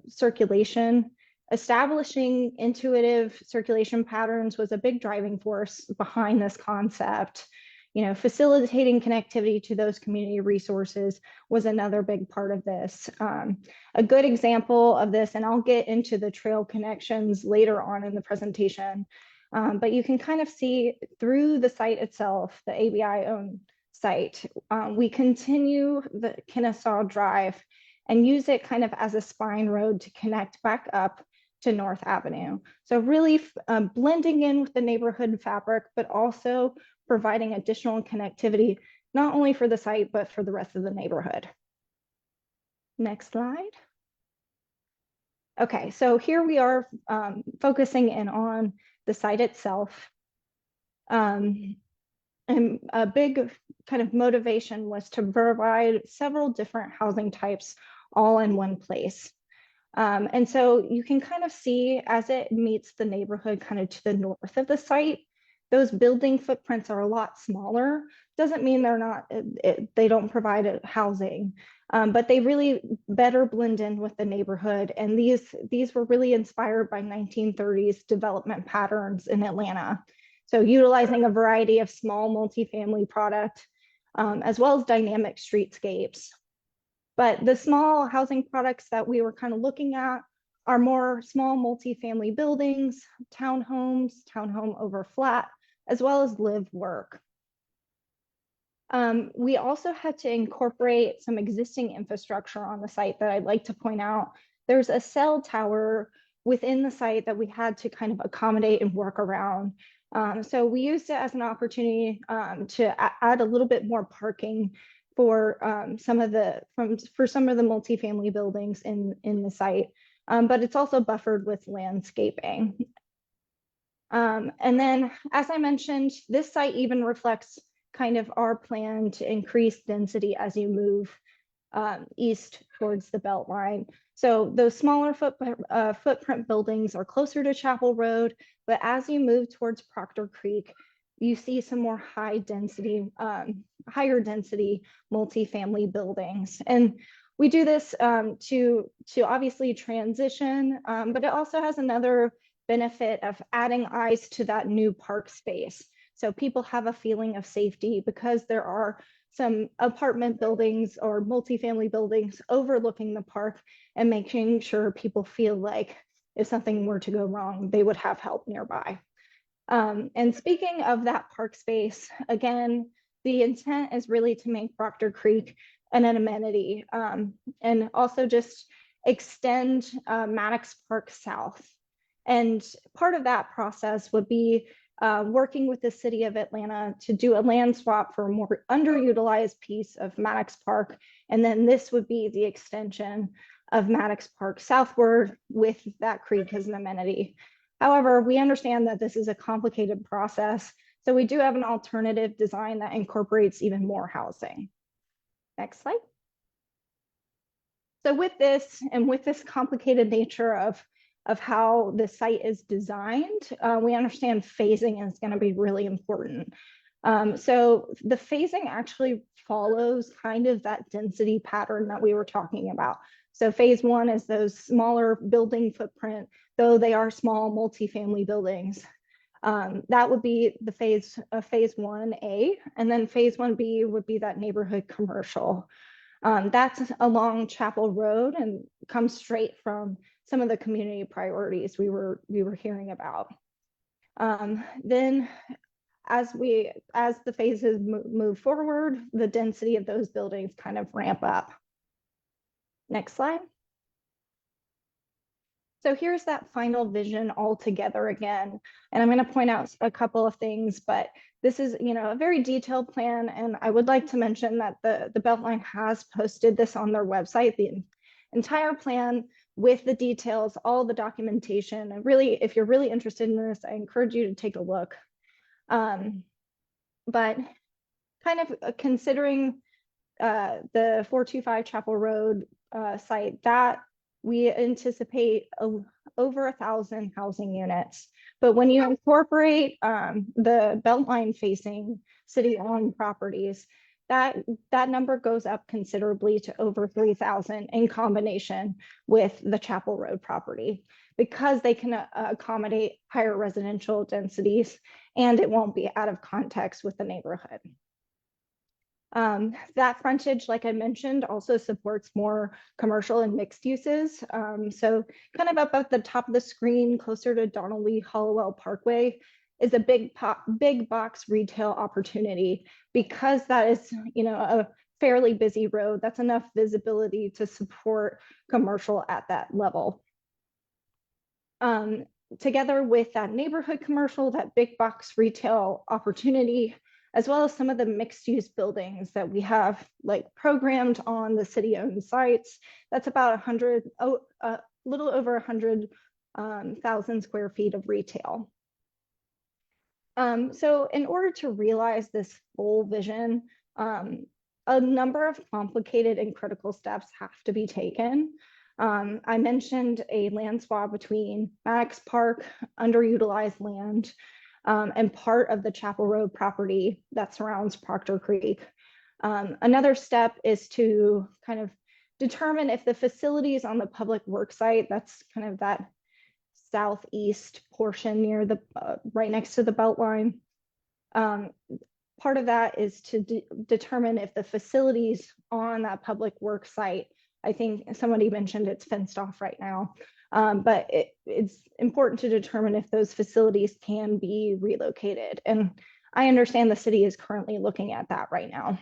Speaker 7: circulation. Establishing intuitive circulation patterns was a big driving force behind this concept. Facilitating connectivity to those community resources was another big part of this. A good example of this, and I'll get into the trail connections later on in the presentation, but you can kind of see through the site itself, the ABI-owned site, we continue the Kennesaw Drive and use it kind of as a spine road to connect back up to North Avenue. So really blending in with the neighborhood fabric, but also providing additional connectivity, not only for the site, but for the rest of the neighborhood. Next slide. Okay, so here we are focusing in on the site itself. And a big kind of motivation was to provide several different housing types all in one place. And so you can kind of see as it meets the neighborhood kind of to the north of the site, those building footprints are a lot smaller. Doesn't mean they're not, they don't provide housing, but they really better blend in with the neighborhood. And these were really inspired by 1930s development patterns in Atlanta. So utilizing a variety of small multifamily product, as well as dynamic streetscapes. But the small housing products that we were kind of looking at are more small multifamily buildings, townhomes, townhome over flat, as well as live work. We also had to incorporate some existing infrastructure on the site that I'd like to point out. There's a cell tower within the site that we had to kind of accommodate and work around. So we used it as an opportunity to add a little bit more parking for some of the multifamily buildings in the site, but it's also buffered with landscaping. And then, as I mentioned, this site even reflects kind of our plan to increase density as you move east towards the Beltline. So those smaller footprint buildings are closer to Chappell Road, but as you move towards Proctor Creek, you see some more higher density multifamily buildings. And we do this to obviously transition, but it also has another benefit of adding eyes to that new park space. So people have a feeling of safety because there are some apartment buildings or multifamily buildings overlooking the park and making sure people feel like if something were to go wrong, they would have help nearby. And speaking of that park space, again, the intent is really to make Proctor Creek an amenity and also just extend Maddox Park south. And part of that process would be working with the city of Atlanta to do a land swap for a more underutilized piece of Maddox Park. And then this would be the extension of Maddox Park southward with that creek as an amenity. However, we understand that this is a complicated process, so we do have an alternative design that incorporates even more housing. Next slide. So with this, and with this complicated nature of how the site is designed, we understand phasing is going to be really important. So the phasing actually follows kind of that density pattern that we were talking about. So phase one is those smaller building footprint, though they are small multifamily buildings. That would be the phase 1A, and then phase 1B would be that neighborhood commercial. That's along Chappell Road and comes straight from some of the community priorities we were hearing about. Then as the phases move forward, the density of those buildings kind of ramp up. Next slide. So here's that final vision all together again. And I'm going to point out a couple of things, but this is, a very detailed plan. And I would like to mention that the Beltline has posted this on their website, the entire plan with the details, all the documentation. And really, if you're really interested in this, I encourage you to take a look. But kind of considering the 425 Chappell Road site, that we anticipate over 1,000 housing units. But when you incorporate the Beltline facing city-owned properties, that number goes up considerably to over 3,000 in combination with the Chappell Road property, because they can accommodate higher residential densities and it won't be out of context with the neighborhood. That frontage, like I mentioned, also supports more commercial and mixed uses. So kind of up at the top of the screen, closer to Donnelly Hollowell Parkway, is a big box retail opportunity, because that is, a fairly busy road. That's enough visibility to support commercial at that level. Together with that neighborhood commercial, that big box retail opportunity, as well as some of the mixed use buildings that we have programmed on the city owned sites. That's about a little over 100,000 square feet of retail. So in order to realize this full vision, a number of complicated and critical steps have to be taken. I mentioned a land swap between Maddox Park, underutilized land, and part of the Chappell Road property that surrounds Proctor Creek. Another step is to kind of determine if the facilities on the public work site, that's kind of that southeast portion near the right next to the Beltline. Part of that is to determine if the facilities on that public work site, I think somebody mentioned it's fenced off right now. But it's important to determine if those facilities can be relocated. And I understand the city is currently looking at that right now.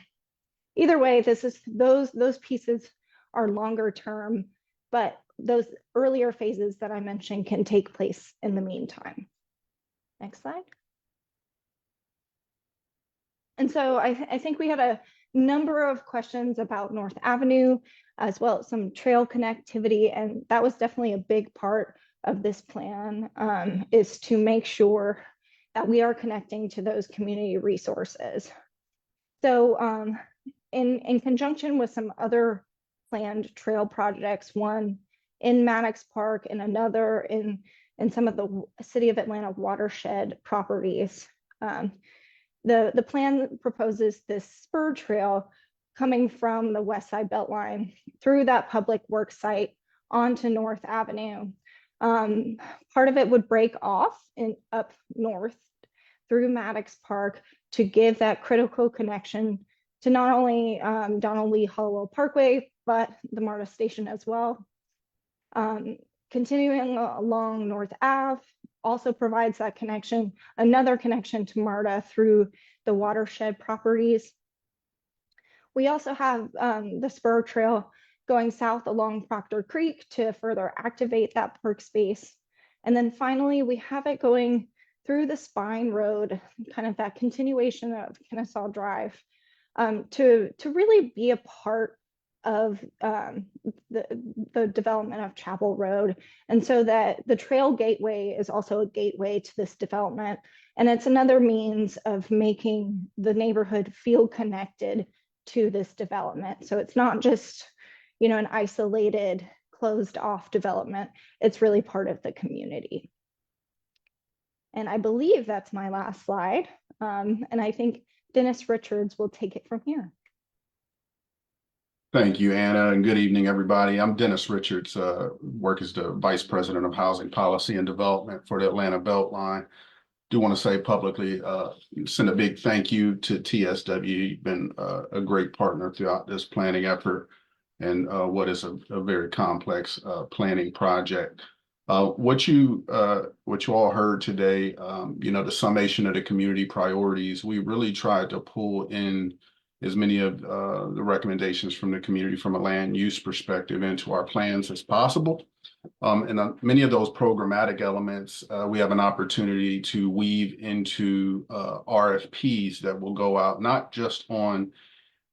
Speaker 7: Either way, those pieces are longer term, but those earlier phases that I mentioned can take place in the meantime. Next slide. And so I think we had a number of questions about North Avenue, as well as some trail connectivity. And that was definitely a big part of this plan, is to make sure that we are connecting to those community resources. So in conjunction with some other planned trail projects, one in Maddox Park and another in some of the City of Atlanta watershed properties, the plan proposes this spur trail coming from the Westside Beltline through that public works site onto North Avenue. Part of it would break off up north through Maddox Park to give that critical connection to not only Donnelly Hollowell Parkway, but the MARTA station as well. Continuing along North Ave also provides that connection, another connection to MARTA through the watershed properties. We also have the spur trail going south along Proctor Creek to further activate that park space. And then finally, we have it going through the Spine Road, kind of that continuation of Kennesaw Drive, to really be a part of the development of Chappell Road. And so that the trail gateway is also a gateway to this development. And it's another means of making the neighborhood feel connected to this development. So it's not just, an isolated, closed off development. It's really part of the community. And I believe that's my last slide. And I think Dennis Richards will take it from here.
Speaker 8: Thank you, Anna, and good evening, everybody. I'm Dennis Richards, work as the Vice President of Housing Policy and Development for the Atlanta Beltline. Do want to say publicly, send a big thank you to TSW. You've been a great partner throughout this planning effort and what is a very complex planning project. What you all heard today, the summation of the community priorities, we really tried to pull in as many of the recommendations from the community from a land use perspective into our plans as possible. And many of those programmatic elements, we have an opportunity to weave into RFPs that will go out, not just on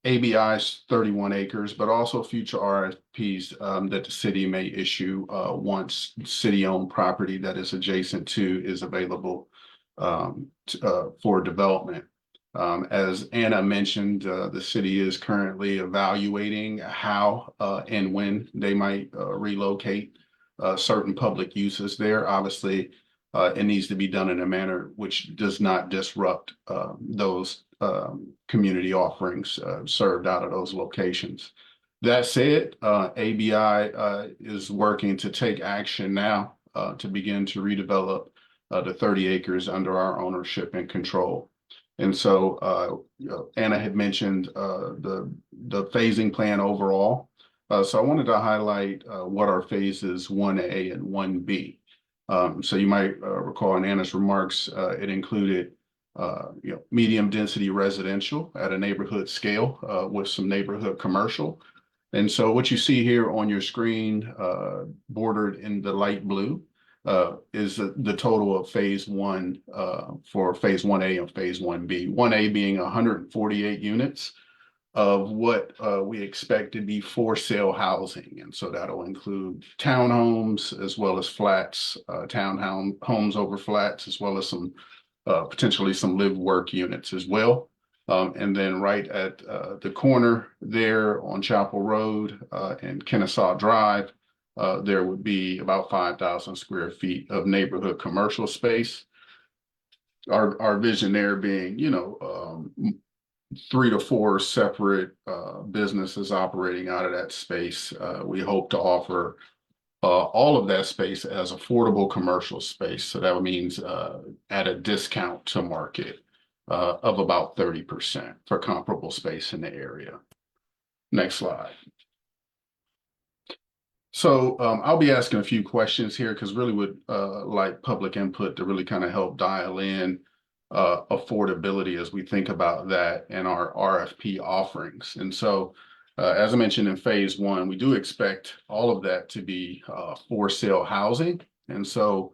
Speaker 8: ABI's 31 acres, but also future RFPs that the city may issue once city-owned property that is adjacent to is available for development. As Anna mentioned, the city is currently evaluating how and when they might relocate certain public uses there. Obviously, it needs to be done in a manner which does not disrupt those community offerings served out of those locations. That said, ABI is working to take action now to begin to redevelop the 30 acres under our ownership and control. And so Anna had mentioned the phasing plan overall. So I wanted to highlight what our phases 1A and 1B. So you might recall in Anna's remarks, it included medium density residential at a neighborhood scale with some neighborhood commercial. And so what you see here on your screen, bordered in the light blue, is the total of phase 1 for phase 1A and phase 1B. 1A being 148 units of what we expect to be for sale housing. And so that'll include townhomes as well as flats, homes over flats, as well as some potentially some live work units as well. And then right at the corner there on Chappell Road and Kennesaw Drive, there would be about 5,000 square feet of neighborhood commercial space. Our vision there being, 3 to 4 separate businesses operating out of that space. We hope to offer all of that space as affordable commercial space. So that means at a discount to market of about 30% for comparable space in the area. Next slide. So I'll be asking a few questions here because really would like public input to really kind of help dial in affordability as we think about that in our RFP offerings. And so as I mentioned in phase 1, we do expect all of that to be for sale housing. And so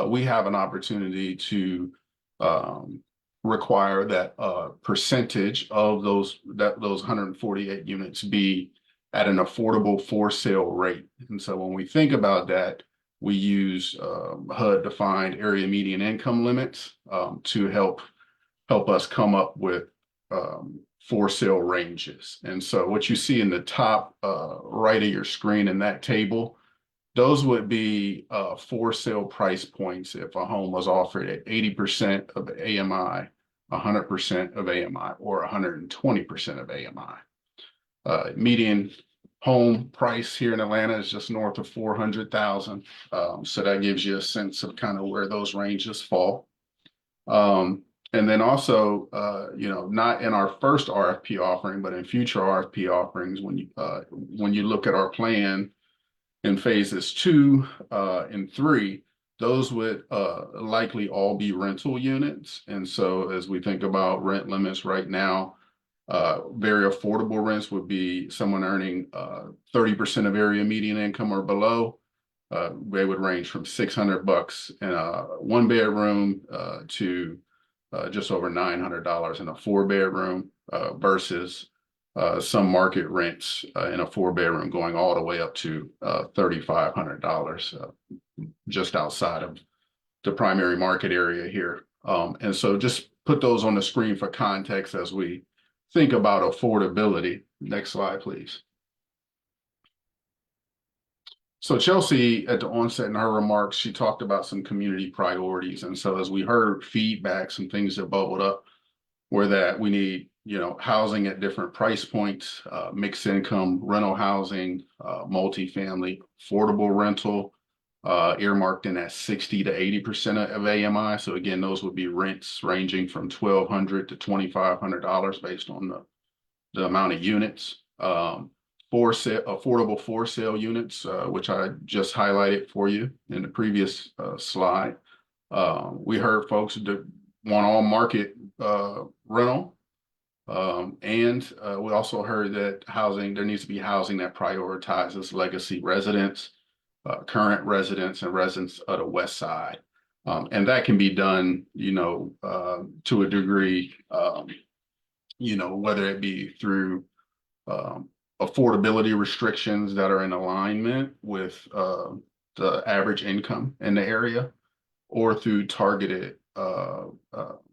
Speaker 8: we have an opportunity to require that percentage of those 148 units be at an affordable for sale rate. And so when we think about that, we use HUD defined area median income limits to help us come up with for sale ranges. And so what you see in the top right of your screen in that table, those would be for sale price points if a home was offered at 80% of AMI, 100% of AMI, or 120% of AMI. Median home price here in Atlanta is just north of 400,000. So that gives you a sense of kind of where those ranges fall. And then also, not in our first RFP offering, but in future RFP offerings, when you look at our plan in phases 2 and 3, those would likely all be rental units. And so as we think about rent limits right now, Very affordable rents would be someone earning 30% of area median income or below. They would range from $600 in a 1 bedroom to just over $900 in a 4 bedroom versus some market rents in a 4 bedroom going all the way up to $3,500 just outside of the primary market area here. And so just put those on the screen for context as we think about affordability. Next slide, please. So Chelsea, at the onset in her remarks, she talked about some community priorities. And so as we heard feedback, some things that bubbled up were that we need, housing at different price points, mixed income rental housing, multifamily, affordable rental, earmarked in at 60 to 80% of AMI. So again, those would be rents ranging from $1,200 to $2,500 based on the amount of units. Affordable for sale units, which I just highlighted for you in the previous slide. We heard folks that want all market rental. And we also heard that there needs to be housing that prioritizes legacy residents, current residents, and residents of the West Side. And that can be done, to a degree, whether it be through affordability restrictions that are in alignment with the average income in the area, or through targeted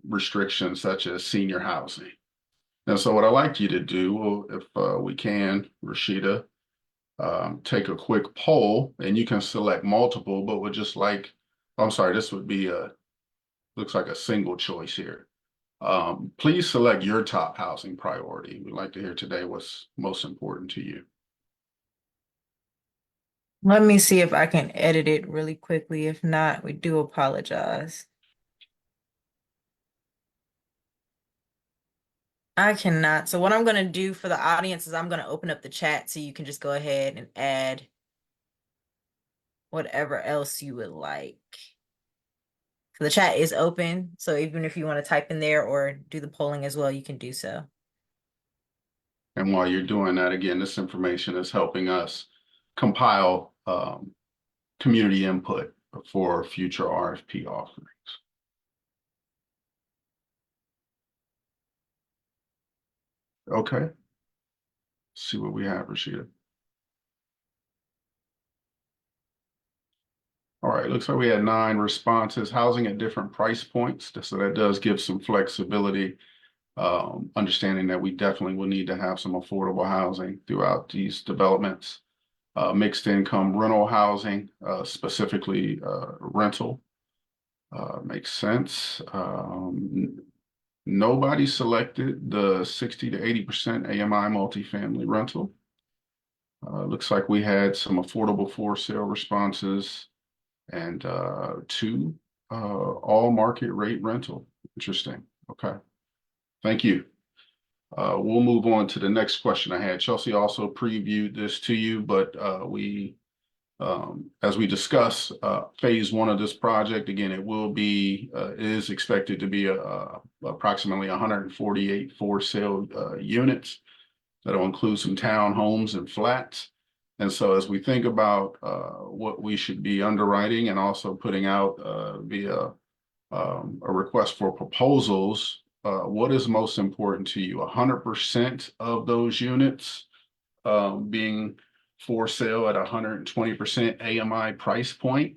Speaker 8: restrictions such as senior housing. And so what I'd like you to do, if we can, Rashida, take a quick poll, and you can select multiple, but would just like, I'm sorry, this would be looks like a single choice here. Please select your top housing priority. We'd like to hear today what's most important to you.
Speaker 1: Let me see if I can edit it really quickly. If not, we do apologize. I cannot. So what I'm going to do for the audience is I'm going to open up the chat so you can just go ahead and add whatever else you would like. So the chat is open. So even if you want to type in there or do the polling as well, you can do so.
Speaker 8: And while you're doing that, again, this information is helping us compile community input for future RFP offerings. Okay. Let's see what we have, Rashida. All right, looks like we had 9 responses. Housing at different price points. So that does give some flexibility, understanding that we definitely will need to have some affordable housing throughout these developments. Mixed income rental housing, specifically rental. Makes sense. Nobody selected the 60 to 80% AMI multifamily rental. Looks like we had some affordable for sale responses and 2 all market rate rental. Interesting. Okay. Thank you. We'll move on to the next question I had. Chelsea also previewed this to you, but as we discuss phase 1 of this project, again, it is expected to be approximately 148 for sale units. That'll include some townhomes and flats. And so as we think about what we should be underwriting and also putting out via a request for proposals, what is most important to you? 100% of those units being for sale at 120% AMI price point.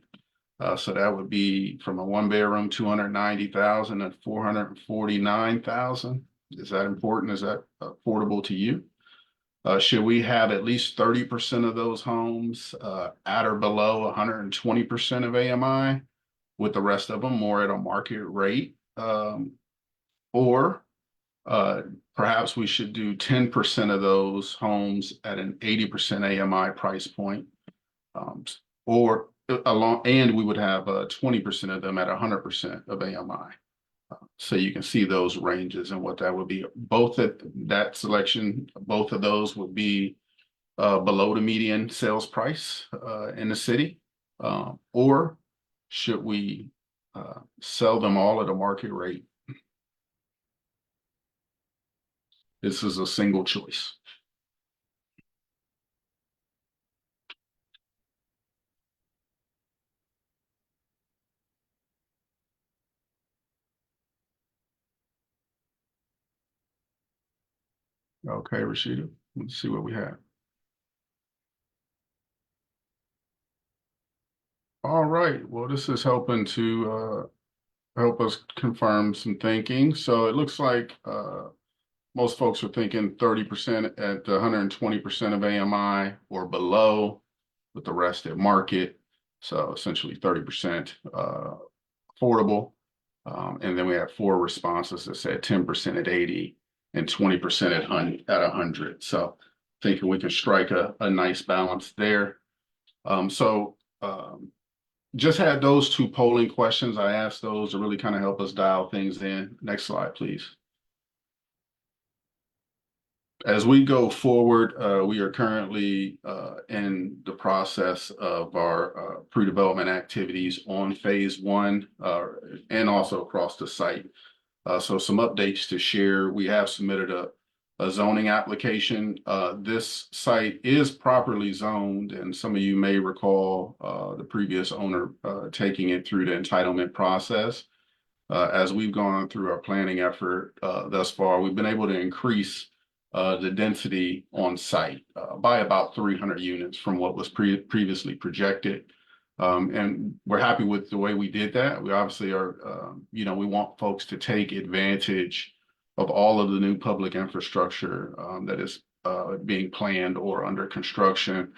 Speaker 8: So that would be from a 1 bedroom, 290,000 to 449,000. Is that important? Is that affordable to you? Should we have at least 30% of those homes at or below 120% of AMI, with the rest of them more at a market rate? Or perhaps we should do 10% of those homes at an 80% AMI price point, and we would have 20% of them at 100% of AMI. So you can see those ranges and what that would be. Both at that selection, both of those would be below the median sales price in the city. Or should we sell them all at a market rate? This is a single choice. Okay, Rashida, let's see what we have. All right, well, this is helping to help us confirm some thinking. So it looks like most folks are thinking 30% at 120% of AMI or below, with the rest at market. So essentially 30% affordable. And then we have 4 responses that said 10% at 80 and 20% at 100. So thinking we can strike a nice balance there. Just had those 2 polling questions. I asked those to really kind of help us dial things in. Next slide, please. As we go forward, we are currently in the process of our pre-development activities on phase 1 and also across the site. So some updates to share. We have submitted a zoning application. This site is properly zoned, and some of you may recall the previous owner taking it through the entitlement process. As we've gone through our planning effort thus far, we've been able to increase the density on site by about 300 units from what was previously projected. And we're happy with the way we did that. We obviously are, we want folks to take advantage of all of the new public infrastructure that is being planned or under construction.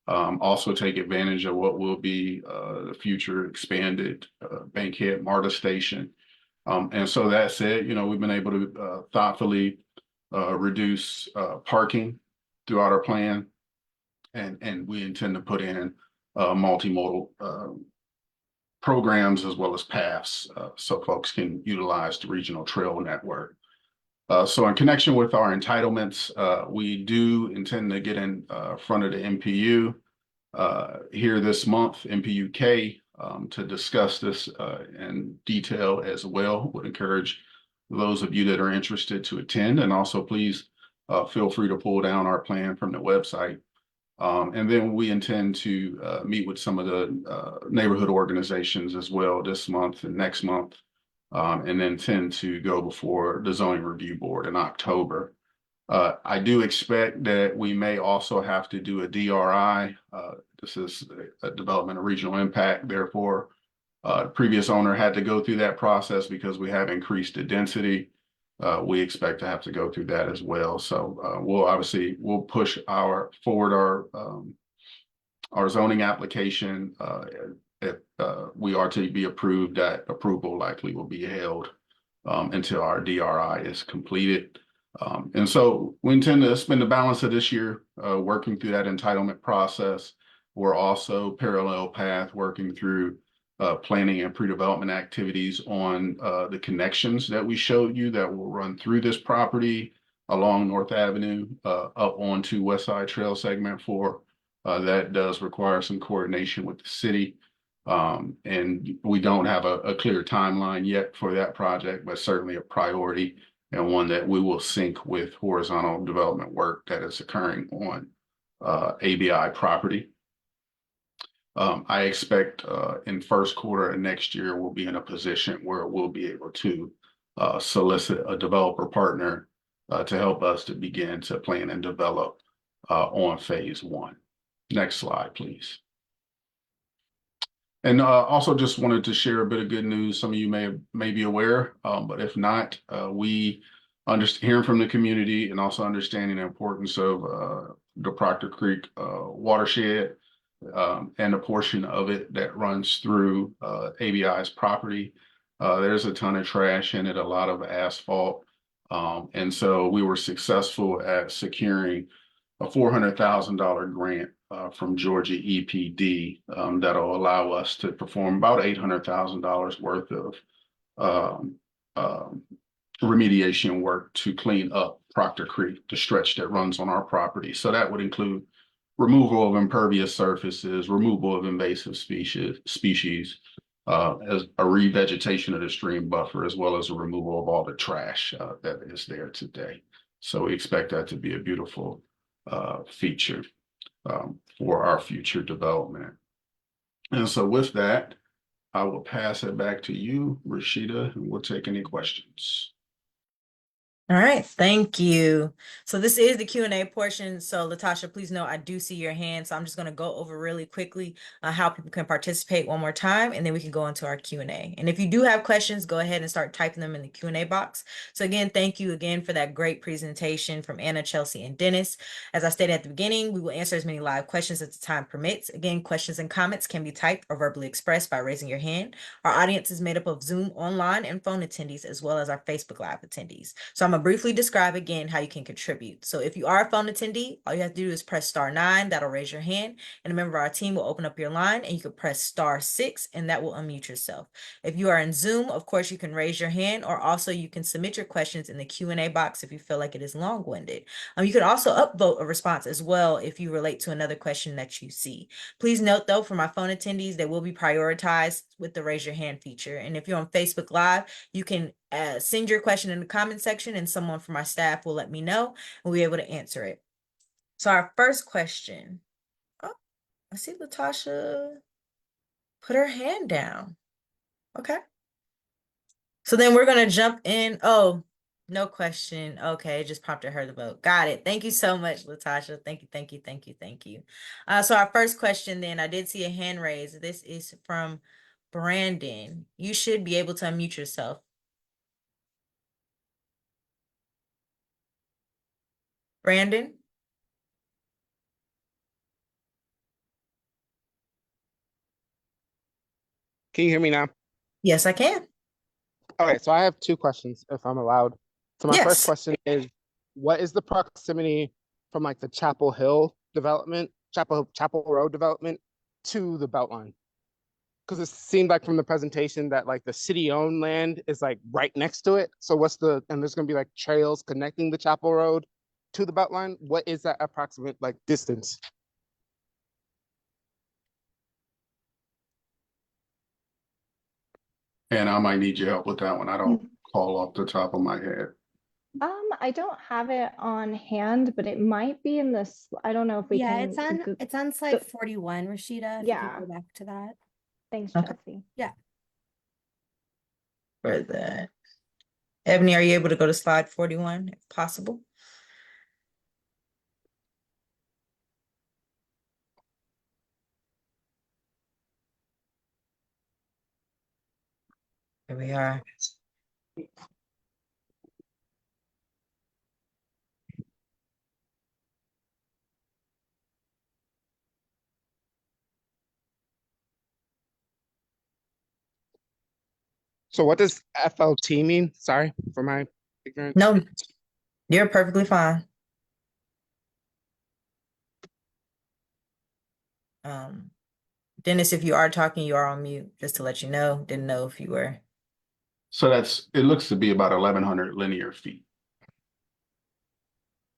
Speaker 8: Also take advantage of what will be the future expanded Bankhead MARTA station. And so that said, we've been able to thoughtfully reduce parking throughout our plan. And we intend to put in multimodal programs as well as paths so folks can utilize the regional trail network. So in connection with our entitlements, we do intend to get in front of the MPU here this month, MPUK, to discuss this in detail as well. Would encourage those of you that are interested to attend, and also please feel free to pull down our plan from the website. And then we intend to meet with some of the neighborhood organizations as well this month and next month, and then intend to go before the zoning review board in October. I do expect that we may also have to do a DRI. This is a development of regional impact. Therefore, the previous owner had to go through that process because we have increased the density. We expect to have to go through that as well. So we'll push forward our zoning application. If we are to be approved, that approval likely will be held until our DRI is completed. And so we intend to spend the balance of this year working through that entitlement process. We're also parallel path working through planning and pre-development activities on the connections that we showed you that will run through this property along North Avenue up onto Westside Trail segment 4. That does require some coordination with the city. And we don't have a clear timeline yet for that project, but certainly a priority and one that we will sync with horizontal development work that is occurring on ABI property. I expect in first quarter of next year, we'll be in a position where we'll be able to solicit a developer partner to help us to begin to plan and develop on phase 1. Next slide, please. And also just wanted to share a bit of good news. Some of you may be aware, but if not, we hearing from the community and also understanding the importance of the Proctor Creek watershed and a portion of it that runs through ABI's property. There's a ton of trash in it, a lot of asphalt. And so we were successful at securing a $400,000 grant from Georgia EPD that'll allow us to perform about $800,000 worth of remediation work to clean up Proctor Creek, the stretch that runs on our property. So that would include removal of impervious surfaces, removal of invasive species, as a revegetation of the stream buffer, as well as a removal of all the trash that is there today. So we expect that to be a beautiful feature for our future development. And so with that, I will pass it back to you, Rashida, and we'll take any questions.
Speaker 1: All right, thank you. So this is the Q&A portion. So Latasha, please know I do see your hand. So I'm just going to go over really quickly how people can participate one more time, and then we can go into our Q&A. And if you do have questions, go ahead and start typing them in the Q&A box. So again, thank you again for that great presentation from Anna, Chelsea, and Dennis. As I stated at the beginning, we will answer as many live questions as the time permits. Again, questions and comments can be typed or verbally expressed by raising your hand. Our audience is made up of Zoom online and phone attendees, as well as our Facebook Live attendees. So I'm going to briefly describe again how you can contribute. So if you are a phone attendee, all you have to do is press *9, that'll raise your hand, and a member of our team will open up your line, and you can press *6, and that will unmute yourself. If you are in Zoom, of course, you can raise your hand, or also you can submit your questions in the Q&A box if you feel like it is long-winded. You can also upvote a response as well if you relate to another question that you see. Please note, though, for my phone attendees, they will be prioritized with the raise your hand feature. And if you're on Facebook Live, you can send your question in the comment section, and someone from my staff will let me know, and we'll be able to answer it. So our first question. Oh, I see Latasha put her hand down. Okay. So then we're going to jump in. Oh, no question. Okay, it just prompted her to vote. Got it. Thank you so much, Latasha. Thank you, thank you, thank you, thank you. So our first question then, I did see a hand raised. This is from Brandon. You should be able to unmute yourself. Brandon?
Speaker 9: Can you hear me now?
Speaker 1: Yes, I can.
Speaker 9: Okay, so I have two questions, if I'm allowed. So my first
Speaker 1: Yes.
Speaker 9: question is, what is the proximity from like the Chapel Hill development, Chapel Road development to the Beltline? Because it seemed like from the presentation that like the city-owned land is like right next to it. So and there's gonna be like trails connecting the Chapel Road to the Beltline. What is that approximate like distance?
Speaker 8: And I might need your help with that one. I don't call off the top of my head.
Speaker 7: I don't have it on hand, but it might be in this. I don't know if we
Speaker 6: Yeah,
Speaker 7: can.
Speaker 6: it's on slide 41, Rashida. If you
Speaker 7: Yeah.
Speaker 6: could go back to that.
Speaker 7: Thanks,
Speaker 1: Okay.
Speaker 7: Chelsea.
Speaker 1: For that. Ebony, are you able to go to slide 41 if possible? Here we are.
Speaker 9: So what does FLT mean? Sorry for my ignorance.
Speaker 1: No, you're perfectly fine. Dennis, if you are talking, you are on mute, just to let you know. Didn't know if you were.
Speaker 8: So it looks to be about 1,100 linear feet.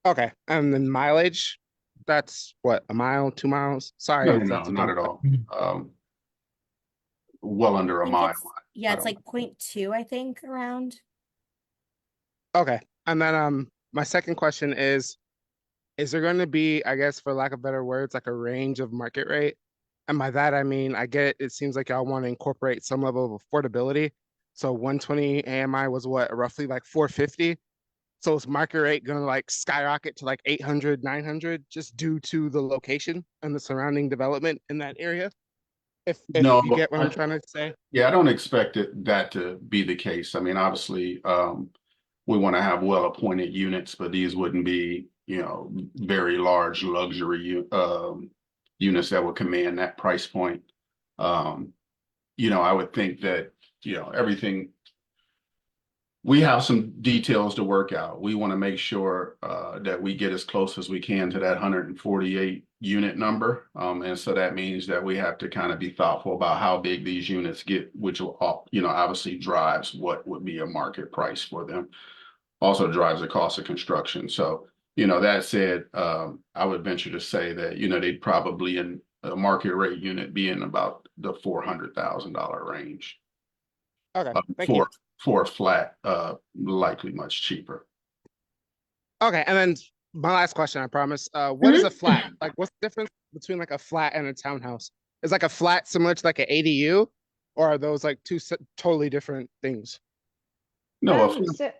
Speaker 9: Okay, and then mileage, that's what, a mile, 2 miles? Sorry
Speaker 8: No,
Speaker 9: if
Speaker 8: no,
Speaker 9: that's a
Speaker 8: not
Speaker 9: dumb
Speaker 8: at all. Well under a mile.
Speaker 6: Yeah,
Speaker 8: I
Speaker 6: it's
Speaker 8: don't
Speaker 6: like 0.2, I think, around.
Speaker 9: Okay, and then my second question is there going to be, I guess, for lack of better words, like a range of market rate? And by that I mean, I get it seems like y'all want to incorporate some level of affordability. So 120 AMI was what, roughly like 450? So is market rate gonna like skyrocket to like 800, 900 just due to the location and the surrounding development in that area? If
Speaker 8: No,
Speaker 9: you get what I'm trying to say.
Speaker 8: yeah, I don't expect that to be the case. I mean, obviously, we want to have well-appointed units, but these wouldn't be, very large luxury units that would command that price point. I would think that, everything. We have some details to work out. We want to make sure that we get as close as we can to that 148 unit number. And so that means that we have to kind of be thoughtful about how big these units get, which will, obviously drives what would be a market price for them. Also drives the cost of construction. So, that said, I would venture to say that, they'd probably in a market rate unit be in about the $400,000 range.
Speaker 9: Okay, thank you.
Speaker 8: For a flat, likely much cheaper.
Speaker 9: Okay, and then my last question, I promise. What is a flat? Like, what's the difference between like a flat and a townhouse? Is like a flat similar to like an ADU, or are those like two totally different things?
Speaker 8: No,
Speaker 7: So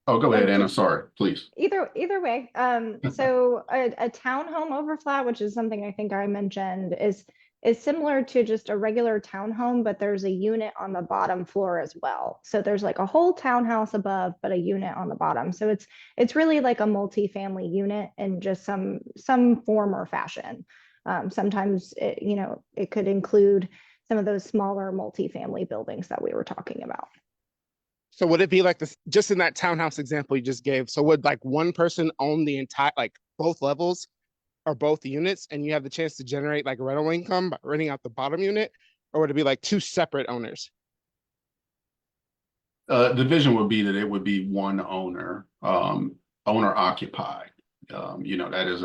Speaker 8: oh, go ahead, Anna.
Speaker 7: just
Speaker 8: Sorry, please.
Speaker 7: either way, so a townhome over flat, which is something I think I mentioned, is similar to just a regular townhome, but there's a unit on the bottom floor as well. So there's like a whole townhouse above, but a unit on the bottom. So it's really like a multi-family unit in just some form or fashion. Sometimes it could include some of those smaller multi-family buildings that we were talking about.
Speaker 9: So would it be like this, just in that townhouse example you just gave? So would like one person own the entire, like both levels or both units, and you have the chance to generate like rental income by renting out the bottom unit, or would it be like two separate owners?
Speaker 8: The vision would be that it would be one owner, owner occupied. That is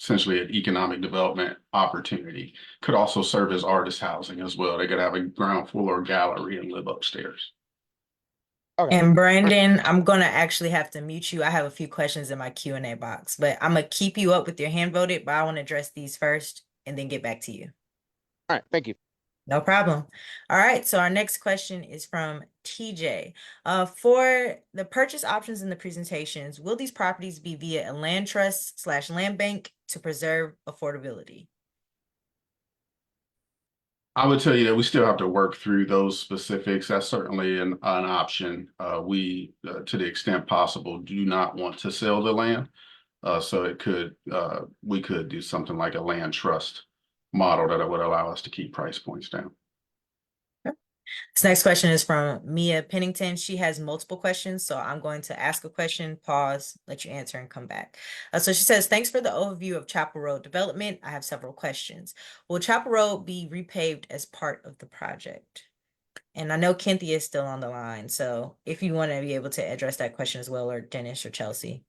Speaker 8: essentially an economic development opportunity. Could also serve as artist housing as well. They could have a ground floor gallery and live upstairs.
Speaker 9: Okay.
Speaker 1: And Brandon, I'm gonna actually have to mute you. I have a few questions in my Q&A box, but I'm gonna keep you up with your hand voted, but I want to address these first and then get back to you.
Speaker 9: All right, thank you.
Speaker 1: No problem. All right, so our next question is from TJ. For the purchase options in the presentations, will these properties be via a land trust / land bank to preserve affordability?
Speaker 8: I would tell you that we still have to work through those specifics. That's certainly an option. We, to the extent possible, do not want to sell the land. So we could do something like a land trust model that would allow us to keep price points down.
Speaker 1: This next question is from Mia Pennington. She has multiple questions, so I'm going to ask a question, pause, let you answer, and come back. So she says, thanks for the overview of Chappell Road development. I have several questions. Will Chappell Road be repaved as part of the project? And I know Cynthia is still on the line, so if you want to be able to address that question as well, or Dennis or Chelsea.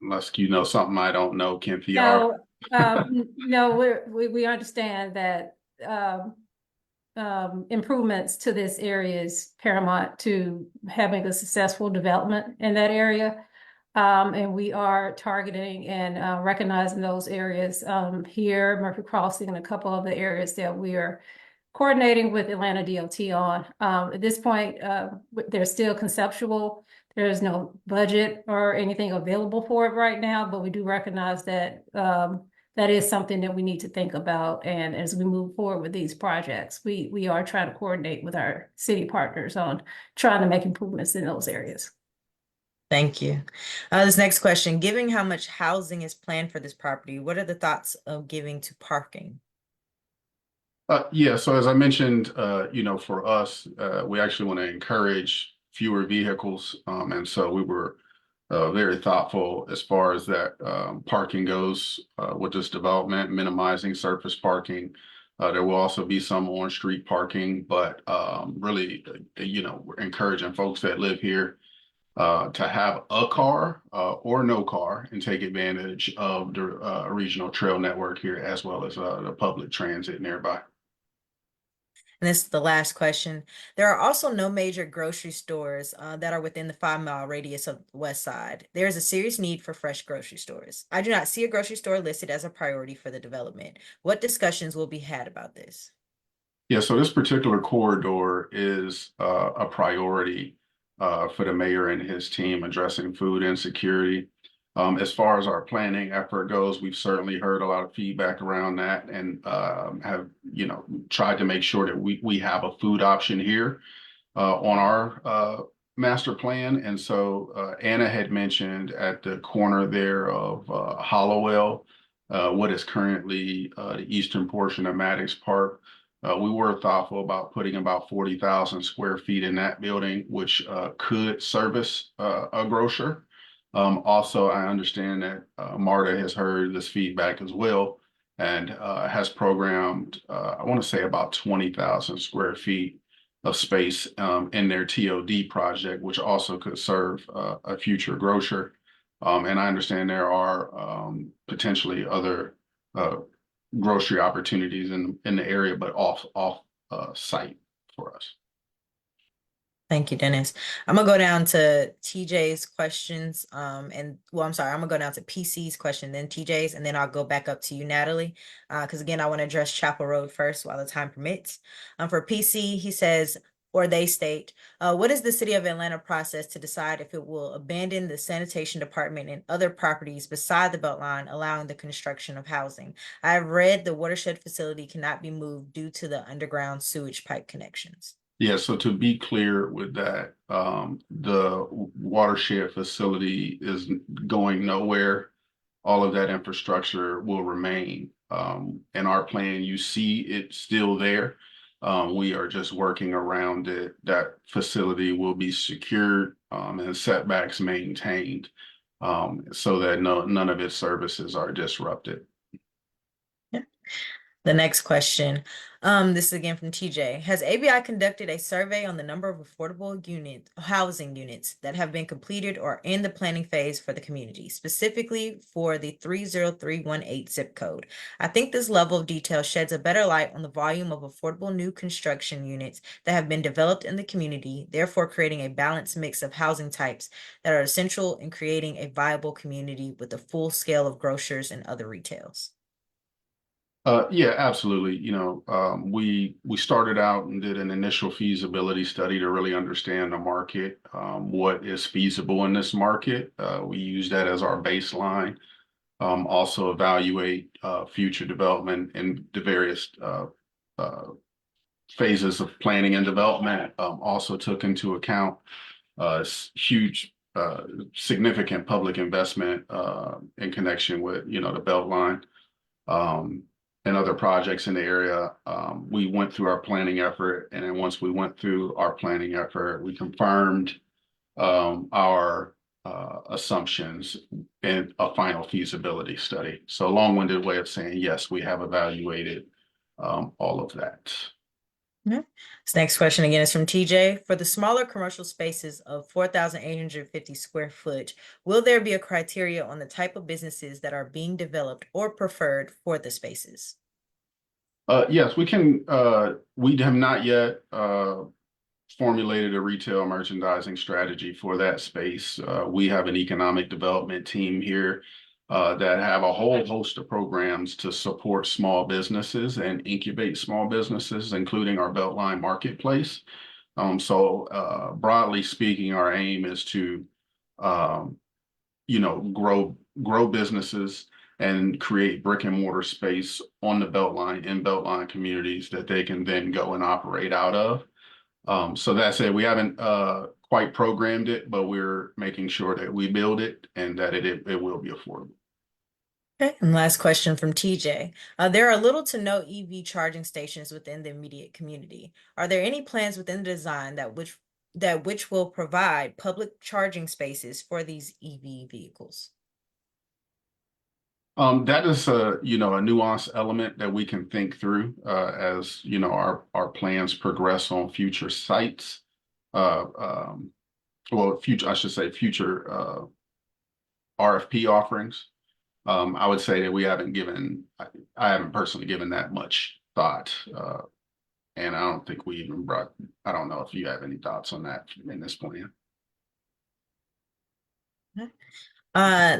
Speaker 8: Unless you know something I don't know, Cynthia.
Speaker 4: No, we understand that improvements to this area is paramount to having a successful development in that area. And we are targeting and recognizing those areas here, Murphy Crossing, and a couple of the areas that we are coordinating with Atlanta DOT on. At this point, they're still conceptual. There is no budget or anything available for it right now, but we do recognize that that is something that we need to think about. And as we move forward with these projects, we are trying to coordinate with our city partners on trying to make improvements in those areas.
Speaker 1: Thank you. This next question, given how much housing is planned for this property, what are the thoughts of giving to parking?
Speaker 8: Yeah, so as I mentioned, for us, we actually want to encourage fewer vehicles. And so we were very thoughtful as far as that parking goes with this development, minimizing surface parking. There will also be some on-street parking, but really, we're encouraging folks that live here to have a car or no car and take advantage of the regional trail network here, as well as the public transit nearby.
Speaker 1: And this is the last question. There are also no major grocery stores that are within the 5-mile radius of the West Side. There is a serious need for fresh grocery stores. I do not see a grocery store listed as a priority for the development. What discussions will be had about this?
Speaker 8: Yeah, so this particular corridor is a priority for the mayor and his team addressing food insecurity. As far as our planning effort goes, we've certainly heard a lot of feedback around that and have, tried to make sure that we have a food option here on our master plan. And so Anna had mentioned at the corner there of Hollowell, what is currently the eastern portion of Maddox Park. We were thoughtful about putting about 40,000 square feet in that building, which could service a grocer. Also, I understand that MARTA has heard this feedback as well and has programmed, I want to say about 20,000 square feet of space in their TOD project, which also could serve a future grocer. And I understand there are potentially other grocery opportunities in the area, but off site for us.
Speaker 1: Thank you, Dennis. I'm gonna go down to TJ's questions. I'm sorry, I'm gonna go down to PC's question, then TJ's, and then I'll go back up to you, Natalie. Because again, I want to address Chapel Road first while the time permits. For PC, he says, or they state, what is the city of Atlanta process to decide if it will abandon the sanitation department and other properties beside the Beltline, allowing the construction of housing? I have read the watershed facility cannot be moved due to the underground sewage pipe connections.
Speaker 8: Yeah, so to be clear with that, the watershed facility is going nowhere. All of that infrastructure will remain. In our plan, you see it still there. We are just working around it. That facility will be secured, and setbacks maintained, so that none of its services are disrupted.
Speaker 1: The next question, this is again from TJ. Has ABI conducted a survey on the number of affordable housing units that have been completed or in the planning phase for the community, specifically for the 30318 zip code? I think this level of detail sheds a better light on the volume of affordable new construction units that have been developed in the community, therefore creating a balanced mix of housing types that are essential in creating a viable community with a full scale of grocers and other retails.
Speaker 8: Yeah, absolutely. We started out and did an initial feasibility study to really understand the market, what is feasible in this market. We use that as our baseline. Also evaluate future development in the various phases of planning and development. Also took into account huge, significant public investment in connection with the Beltline. And other projects in the area. We went through our planning effort, and then once we went through our planning effort, we confirmed our assumptions in a final feasibility study. So long-winded way of saying, yes, we have evaluated all of that.
Speaker 1: This next question again is from TJ. For the smaller commercial spaces of 4,850 square foot, will there be a criteria on the type of businesses that are being developed or preferred for the spaces?
Speaker 8: Yes, we can. We have not yet formulated a retail merchandising strategy for that space. We have an economic development team here that have a whole host of programs to support small businesses and incubate small businesses, including our Beltline Marketplace. So broadly speaking, our aim is to, grow businesses and create brick and mortar space on the Beltline in Beltline communities that they can then go and operate out of. So that said, we haven't quite programmed it, but we're making sure that we build it and that it will be affordable.
Speaker 1: Okay, and last question from TJ. There are little to no EV charging stations within the immediate community. Are there any plans within the design that which will provide public charging spaces for these EV vehicles?
Speaker 8: That is a nuanced element that we can think through as our plans progress on future sites. Future RFP offerings. I would say that I haven't personally given that much thought. And I don't think I don't know if you have any thoughts on that in this plan.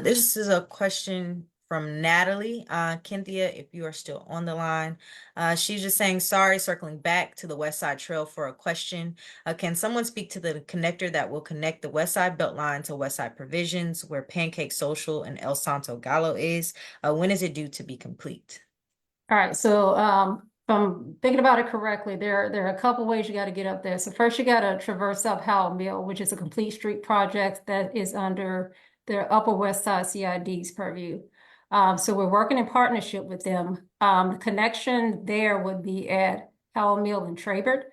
Speaker 1: This is a question from Natalie. Cynthia, if you are still on the line. She's just saying, sorry, circling back to the Westside Trail for a question. Can someone speak to the connector that will connect the Westside Beltline to Westside Provisions, where Pancake Social and El Santo Gallo is? When is it due to be complete?
Speaker 4: All right, so if I'm thinking about it correctly, there are a couple ways you got to get up there. So first you got to traverse up Howell Mill, which is a complete street project that is under the Upper West Side CID's purview. So we're working in partnership with them. The connection there would be at Howell Mill and Trabert.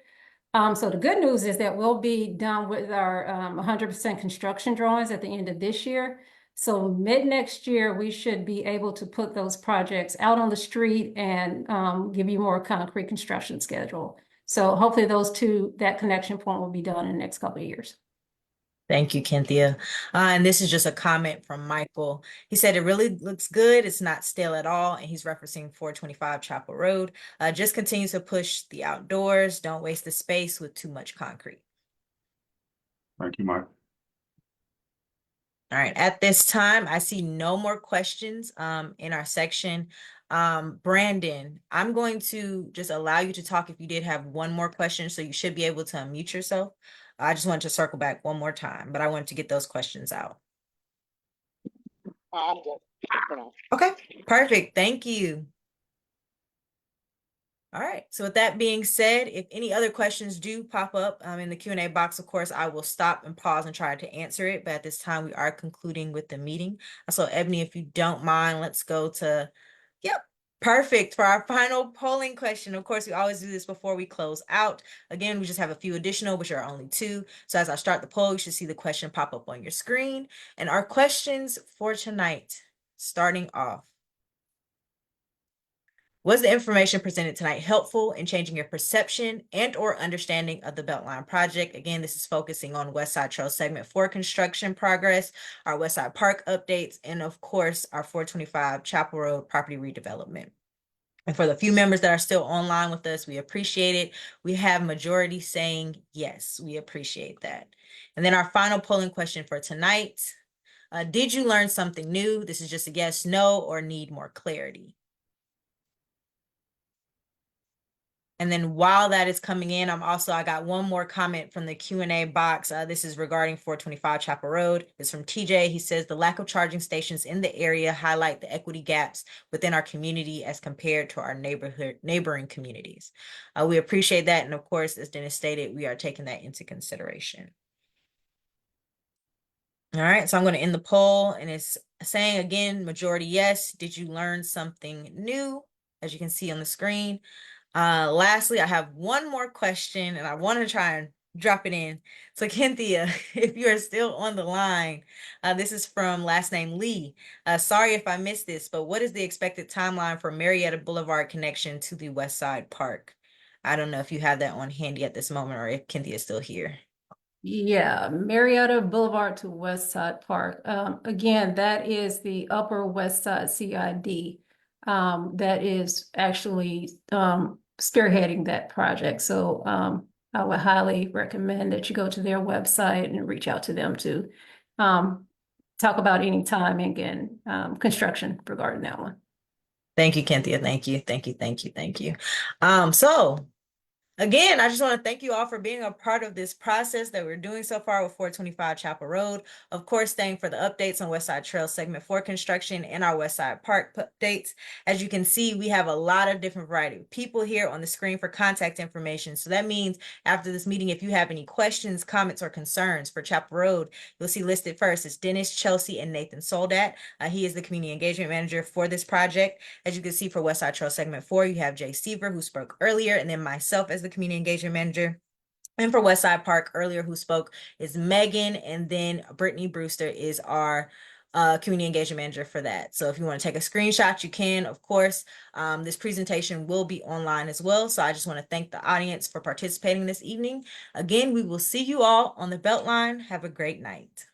Speaker 4: So the good news is that we'll be done with our 100% construction drawings at the end of this year. So mid next year, we should be able to put those projects out on the street and give you more concrete construction schedule. So hopefully that connection point will be done in the next couple of years.
Speaker 1: Thank you, Cynthia. And this is just a comment from Michael. He said, it really looks good. It's not stale at all. And he's referencing 425 Chappell Road. Just continue to push the outdoors. Don't waste the space with too much concrete.
Speaker 8: Thank you, Mike.
Speaker 1: All right, at this time, I see no more questions in our section. Brandon, I'm going to just allow you to talk if you did have one more question, so you should be able to unmute yourself. I just wanted to circle back one more time, but I wanted to get those questions out.
Speaker 9: I'm good for now.
Speaker 1: Okay, perfect. Thank you. All right, so with that being said, if any other questions do pop up in the Q&A box, of course, I will stop and pause and try to answer it. But at this time, we are concluding with the meeting. So Ebony, if you don't mind, let's go to, yep, perfect, for our final polling question. Of course, we always do this before we close out. Again, we just have a few additional, which are only 2. So as I start the poll, you should see the question pop up on your screen. And our questions for tonight, starting off. Was the information presented tonight helpful in changing your perception and or understanding of the Beltline project? Again, this is focusing on Westside Trail Segment 4 construction progress, our Westside Park updates, and of course, our 425 Chappell Road property redevelopment. And for the few members that are still online with us, we appreciate it. We have majority saying yes, we appreciate that. And then our final polling question for tonight, did you learn something new? This is just a yes, no, or need more clarity. And then while that is coming in, I got one more comment from the Q&A box. This is regarding 425 Chappell Road. It's from TJ. He says the lack of charging stations in the area highlight the equity gaps within our community as compared to our neighboring communities. We appreciate that. And of course, as Dennis stated, we are taking that into consideration. All right, so I'm going to end the poll, and it's saying again, majority yes. Did you learn something new? As you can see on the screen. Lastly, I have one more question, and I want to try and drop it in. So Cynthia, if you are still on the line, this is from last name Lee. Sorry if I missed this, but what is the expected timeline for Marietta Boulevard connection to the Westside Park? I don't know if you have that on handy at this moment or if Cynthia is still here.
Speaker 4: Yeah, Marietta Boulevard to Westside Park. Again, that is the Upper West Side CID that is actually spearheading that project. So I would highly recommend that you go to their website and reach out to them to talk about any timing and construction regarding that one.
Speaker 1: Thank you, Cynthia. Thank you. So again, I just want to thank you all for being a part of this process that we're doing so far with 425 Chappell Road. Of course, staying for the updates on Westside Trail Segment 4 construction and our Westside Park updates. As you can see, we have a lot of different variety of people here on the screen for contact information. So that means after this meeting, if you have any questions, comments, or concerns for Chappell Road, you'll see listed first is Dennis, Chelsea, and Nathan Soldat. He is the community engagement manager for this project. As you can see for Westside Trail Segment 4, you have Jay Seaver, who spoke earlier, and then myself as the community engagement manager. And for Westside Park earlier, who spoke is Megan, and then Brittany Brewster is our community engagement manager for that. So if you want to take a screenshot, you can, of course. This presentation will be online as well. So I just want to thank the audience for participating this evening. Again, we will see you all on the Beltline. Have a great night.